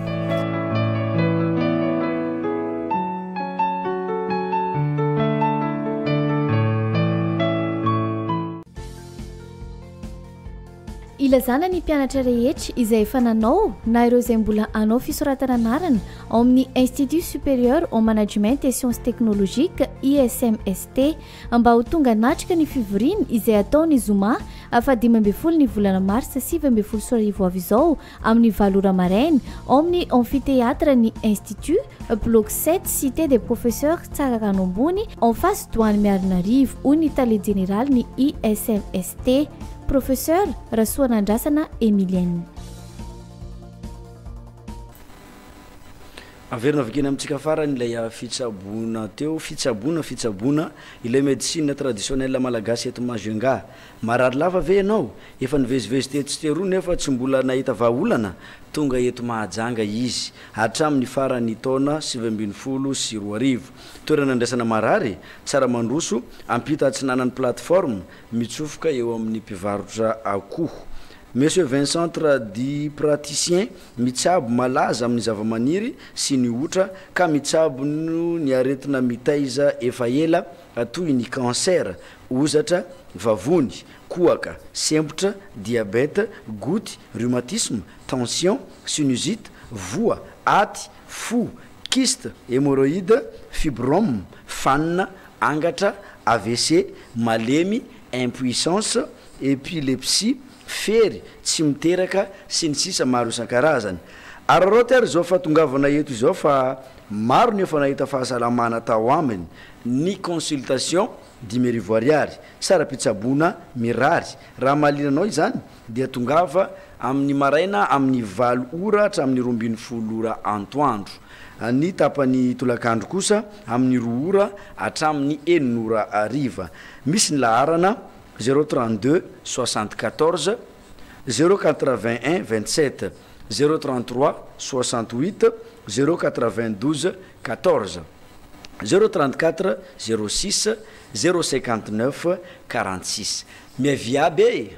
ilazana ny mpianatra rehetra izay efa nanao na ireo izay mbola anao fisoratana anarana ao amin'ny Institut Supérieur au Management et Sciences Technologiques ISMST mba ho tonga natrika ny fivoriana izay ataony Zoma afa 12 ny volana marsa 7 sorivo avy izao amin'ny 4 ora maraina ao amin'ny amphithéâtre ny Institut bloc 7 cité des professeurs tsara rano ambony en face douane Miarinarivo hoy ny tale général ny ISMST Professeur Rasoanandrasana Emilienne. averina avakeny amintsika farany ilay fitsaboana teo fitsaboana ilay médecine traditionnelle malagasy eto Majunga marary lava ve ianao efa nivezivezy tetsy teroa nefa tsy mbola nahita vahaolana tonga eto Mahajanga izy hatramin'ny farany taona 2012 toerana andraisana marary tsara mandroso ampita atsinanany plateforme mitsofoka eo amin'ny mpivarotra akoho Monsieur Vincent di praticien mitsabo malaza amin'ny zavamaniry sy ny otra ka mitsabo ny aretina mitaiza efa ela toy ny cancer, ozatra, vavony, kohaka, sempotra, diabète, goutte, rhumatisme, tension, sinusite, voa, aty, fo, kyste, hémorroïde, fibrome, fanina, angatra, AVC, malemy, impuissance, épilepsie, fery, tsy miteraka sy ny sisa maro isan-karazany. Ararotera zao fa tongavana eto izao fa maro ny efa nahita fahasalamana tao aminy ny consultation dimerivoariary sarapitsabona mirary raha malinanao izany dia tongava amin'ny maraina amin'ny 8 ora hatramin'ny 12 ora antoandro ny tapany tolakandro kosa amin'ny 2 ora hatramin'ny 9 ora ariva misy ny laharana 032 74 081 27 033 68 092 14 034 06 059 46 miaviaby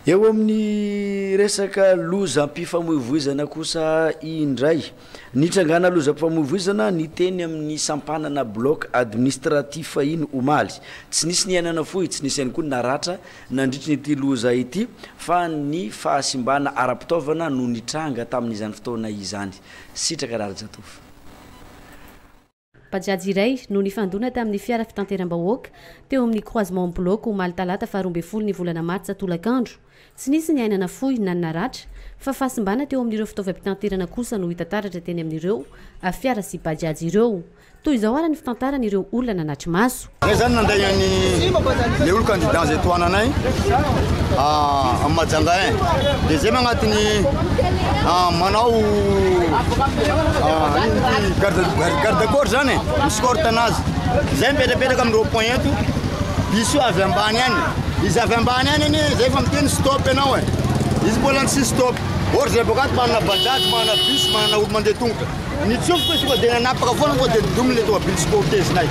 eo amin'ny resaka lozam-pifamoivoizana kosa indray nitrangana lozam-pifamoivoizana ny teny amin'ny sampanana bloc administratif iny omaly tsy nisy niainana fohy tsy nisy ihany koa naratra nandritry nyity loza ity fa ny fahasimbana ara-pitaovana no nitranga tamin'izany fotoana izany sitraka rarajatofa bajaj iray no nifandona tamin'ny fiara fitanteram-bahoaka teo amin'ny croisement bloc omaly talata 12 ny volana martsa tolakandro tsy nisy ny ainana fohy na naratra fa fahasimbana teo amin'ireo fitaovam-pitanterana kosa no hitataratra teny amin'ireo fiara sy bajaj ireo toy izao ara ny fitantaran'ireo olona nanatry maso zay zany nandehan'ny le olo candidat zay toananay amin'ny Majanga 1 de zay magnatiny manao garde corps zany misy corte anazy zay mipetrapetraka amin'ny rond-point eto biso avy ambany any izy avy ambany any iny zay fa miteny stop ianao izy mbola tsy stop or zay bokato manana bajaj manana bus manana olo mandeha tongotra nitsofoko izy koa de nanapaka foana koa de dominy le tômôbily sy cortezinay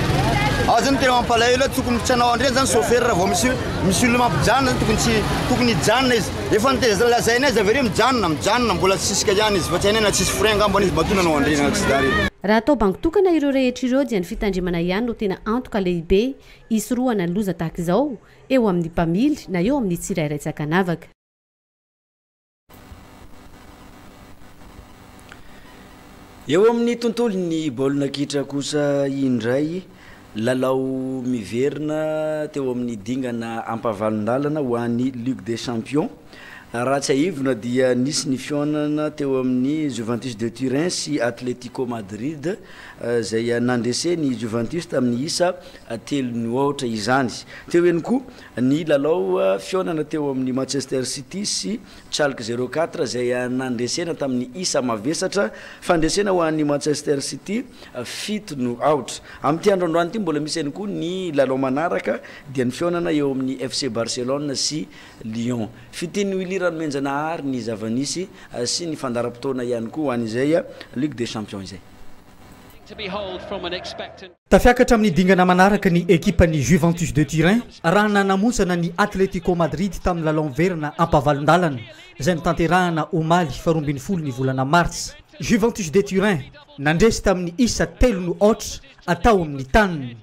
zany tena mampalahelo tokony tsy anao andreny zany chauffeur raha vao misy olona mampijanona tokony hijanona izy efa nitelazainay izy avy mijanona mbola tsisika ihany izy fa tsy hainana tsisy frein angambany izy batona anao andreny accident raha atao bango tokana ireo rehetra ireo dia ny fitandrimana ihany no tena antoka lehibe isoroana ny loza tahaka izao eo amin'ny mpamily na eo amin'ny tsirairay tsakanavaka eo amin'ny tontolo ny baolina kitra kosa indray lalao miverina teo amin'ny dingana ampavalondalana ho an'ny Ligue des Champions raha tsy aivona dia nisy ny fionana teo amin'ny Juventus de Turin sy Atletico Madrid zay nandese ny Juventus tamin'ny isa 3-0 izany teo ihany koa ny lalao fionana teo amin'ny Manchester City sy Schalke 04 zay nandesena tamin'ny isa mavesatra fandesena ho an'ny Manchester City 7-0 amin'ity androandroany ity mbola misy ihany koa ny lalao manaraka dia ny fionana eo amin'ny FC Barcelone sy Lyon fiteny rano menjanahary ny zavanisy sy ny fandaram-potoana ihany koa an'izay Ligue des Champions izay tafiakatra amin'ny dingana manaraka ny ekipan'ny Juventus de Turin raha nanamontsana ny Atletico Madrid tamin'ny lalao miverina ampavalondalana izay nitanterahana omaly 12 ny volana martsa Juventus de Turin nandresy tamin'ny isa 3-0 atao amin'ny taniny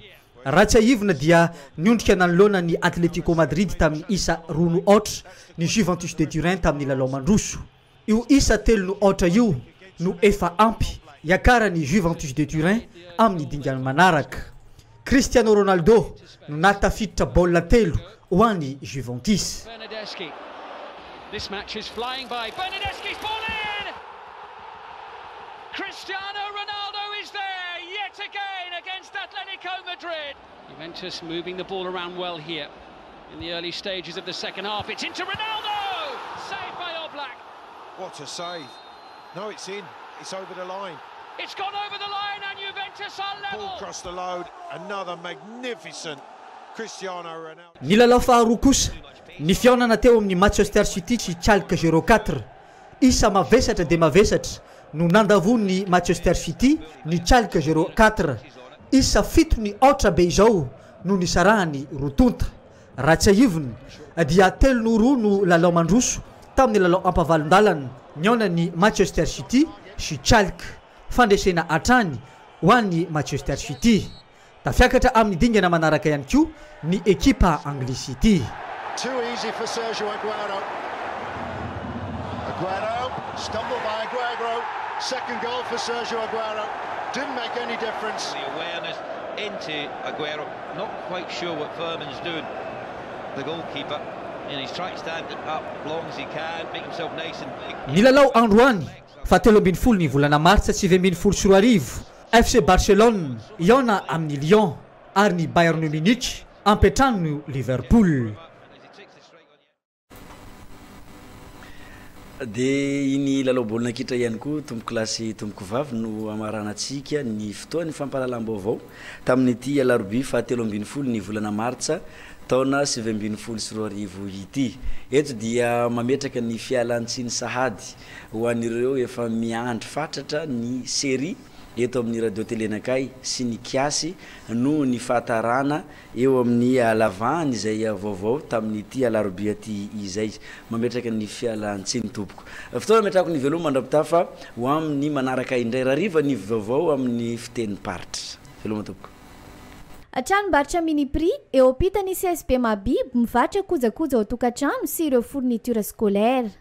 raha tsy aivona dia niondrika nanolona ny Atletico Madrid tamin'ny isa 2-0 ny Juventus de Turin tamin'ny lalao mandroso io isa 3-0 io no efa ampy yakara ny Juventus de Turin amin'ny dingana manaraka Cristiano Ronaldo no natafiditra baolina 3 ho an'ny Juventus This match is flying by. Bernadeschi's ball in! Cristiano Ronaldo is there yet again against Atletico Madrid. Juventus moving the ball around well here in the early stages of the second half. It's into Ronaldo! Saved by Oblak. What a save. No, it's in. It's over the line. It's gone over the line and Juventus are level. Ball crossed the load. Another magnificent Cristiano Ronaldo. Ny lalao faharoa kosa ny fionana teo amin'ny Manchester City sy Schalke 04 isa mavesatra de mavesatra no nandavony Manchester City ny Schalke 04 isa 7-0 be izao no nisarahany rotonta raha tsy aivony dia 3-0 no lalao mandroso tamin'ny lalao ampavalondalana niona ny Manchester City sy Schalke fandresena atrany ho an'ny Manchester City tafiakatra amin'ny dingana manaraka ihany koa ny ekipa Anglisy ity. Too easy for Sergio Aguero. Aguero, stumbled by Aguero. Second goal for Sergio Aguero. Didn't make any difference. The awareness into Aguero. Not quite sure what Furman's doing, the goalkeeper. And he's trying to stand up as long as he can, make himself nice and big. Nilalao androany, 17 ny volana martsa 2024 FC Barcelone iona amin'ny Lyon ary ny Bayern Munich ampetrano Liverpool. De iny lalao baolina kitra ihany koa tomboko lasy tomboko vavy no amaranatsika ny fotoany fampahalalam-baovao tamin'ity alarobia fahatelo ambin'ny folo ny volana martsa taona 2024 ity. Eto dia mametraka ny fialantsiny sahady ho an'ireo efa miandry fatratra ny série eto amin'ny radio telenakay sy ny kiasy no ny fahatarana eo amin'ny alavany izay vaovao tamin'ity alarobia ty izay mametraka ny fialantsiny tompoko. Fotoana metrako ny veloma mandrapitafa ho amin'ny manaraka indray rariva ny vaovao amin'ny fiteny paritra. Veloma tompoko. Tranombarotra Mini Prix eo ampitany CSP Mabiby mivarotra kojakoja ao tokantrano sy ireo fourniture scolaire.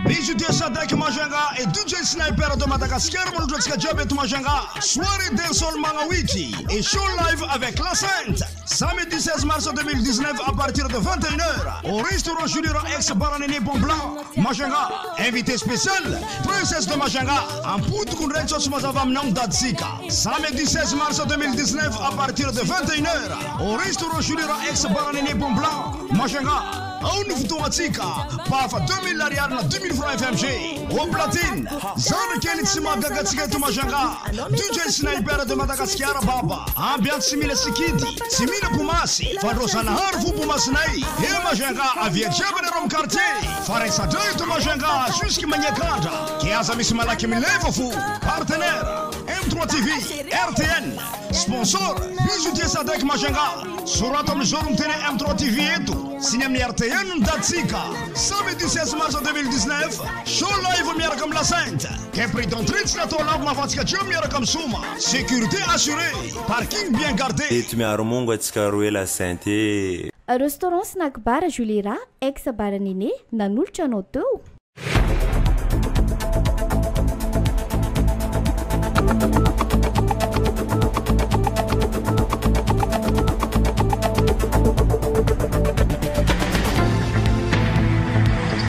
Bijoutier Sadek Majanga et DJ Sniper de Madagascar Molotrotsika Diaby eto Majanga. Soirée dancehall Mangawiti et show live avec la Sainte. Samedi 16 mars 2019 à partir de 21h au restaurant Julira ex Baranéné Bon Blanc. Majanga, invité spécial, princesse de Majanga, en poudre Kunrencho Sumazavam Nam Datsika. Samedi 16 mars 2019 à partir de 21h au restaurant Julira ex Baranéné Bon Blanc. Majanga. Au nouveau Tomatika, Pafa 2000 Ariar na 2000 francs FMG. Au platine, Zane Kenitsima Gagatsika Tomajanga, DJ Sniper de Madagascar Baba, Ambiance Simile Sikidi, Simile Pumasi, Farosana Harfu Pumasnai, et Majanga, Avia Jabane Rom Quartier, Faresa Doy Tomajanga, Jusqu'à Maniakanda, Kiazami Malaki Milevofu, partenaire, M3 TV, RTN, sponsor, Bijoutier Sadek Majanga, Suratom Jorum Tene M3 TV Etu, Sinem RTN. Datsika, samedi 16 mars 2019, show live miarakam la Sainte. Que prix d'entrée na tola mafatsika jeu miarakam suma. Sécurité assurée, parking bien gardé. Et tu m'as remonté tsika roue la Sainte. Restaurant snack bar Julira, ex Baranine, nanolotra anao teo.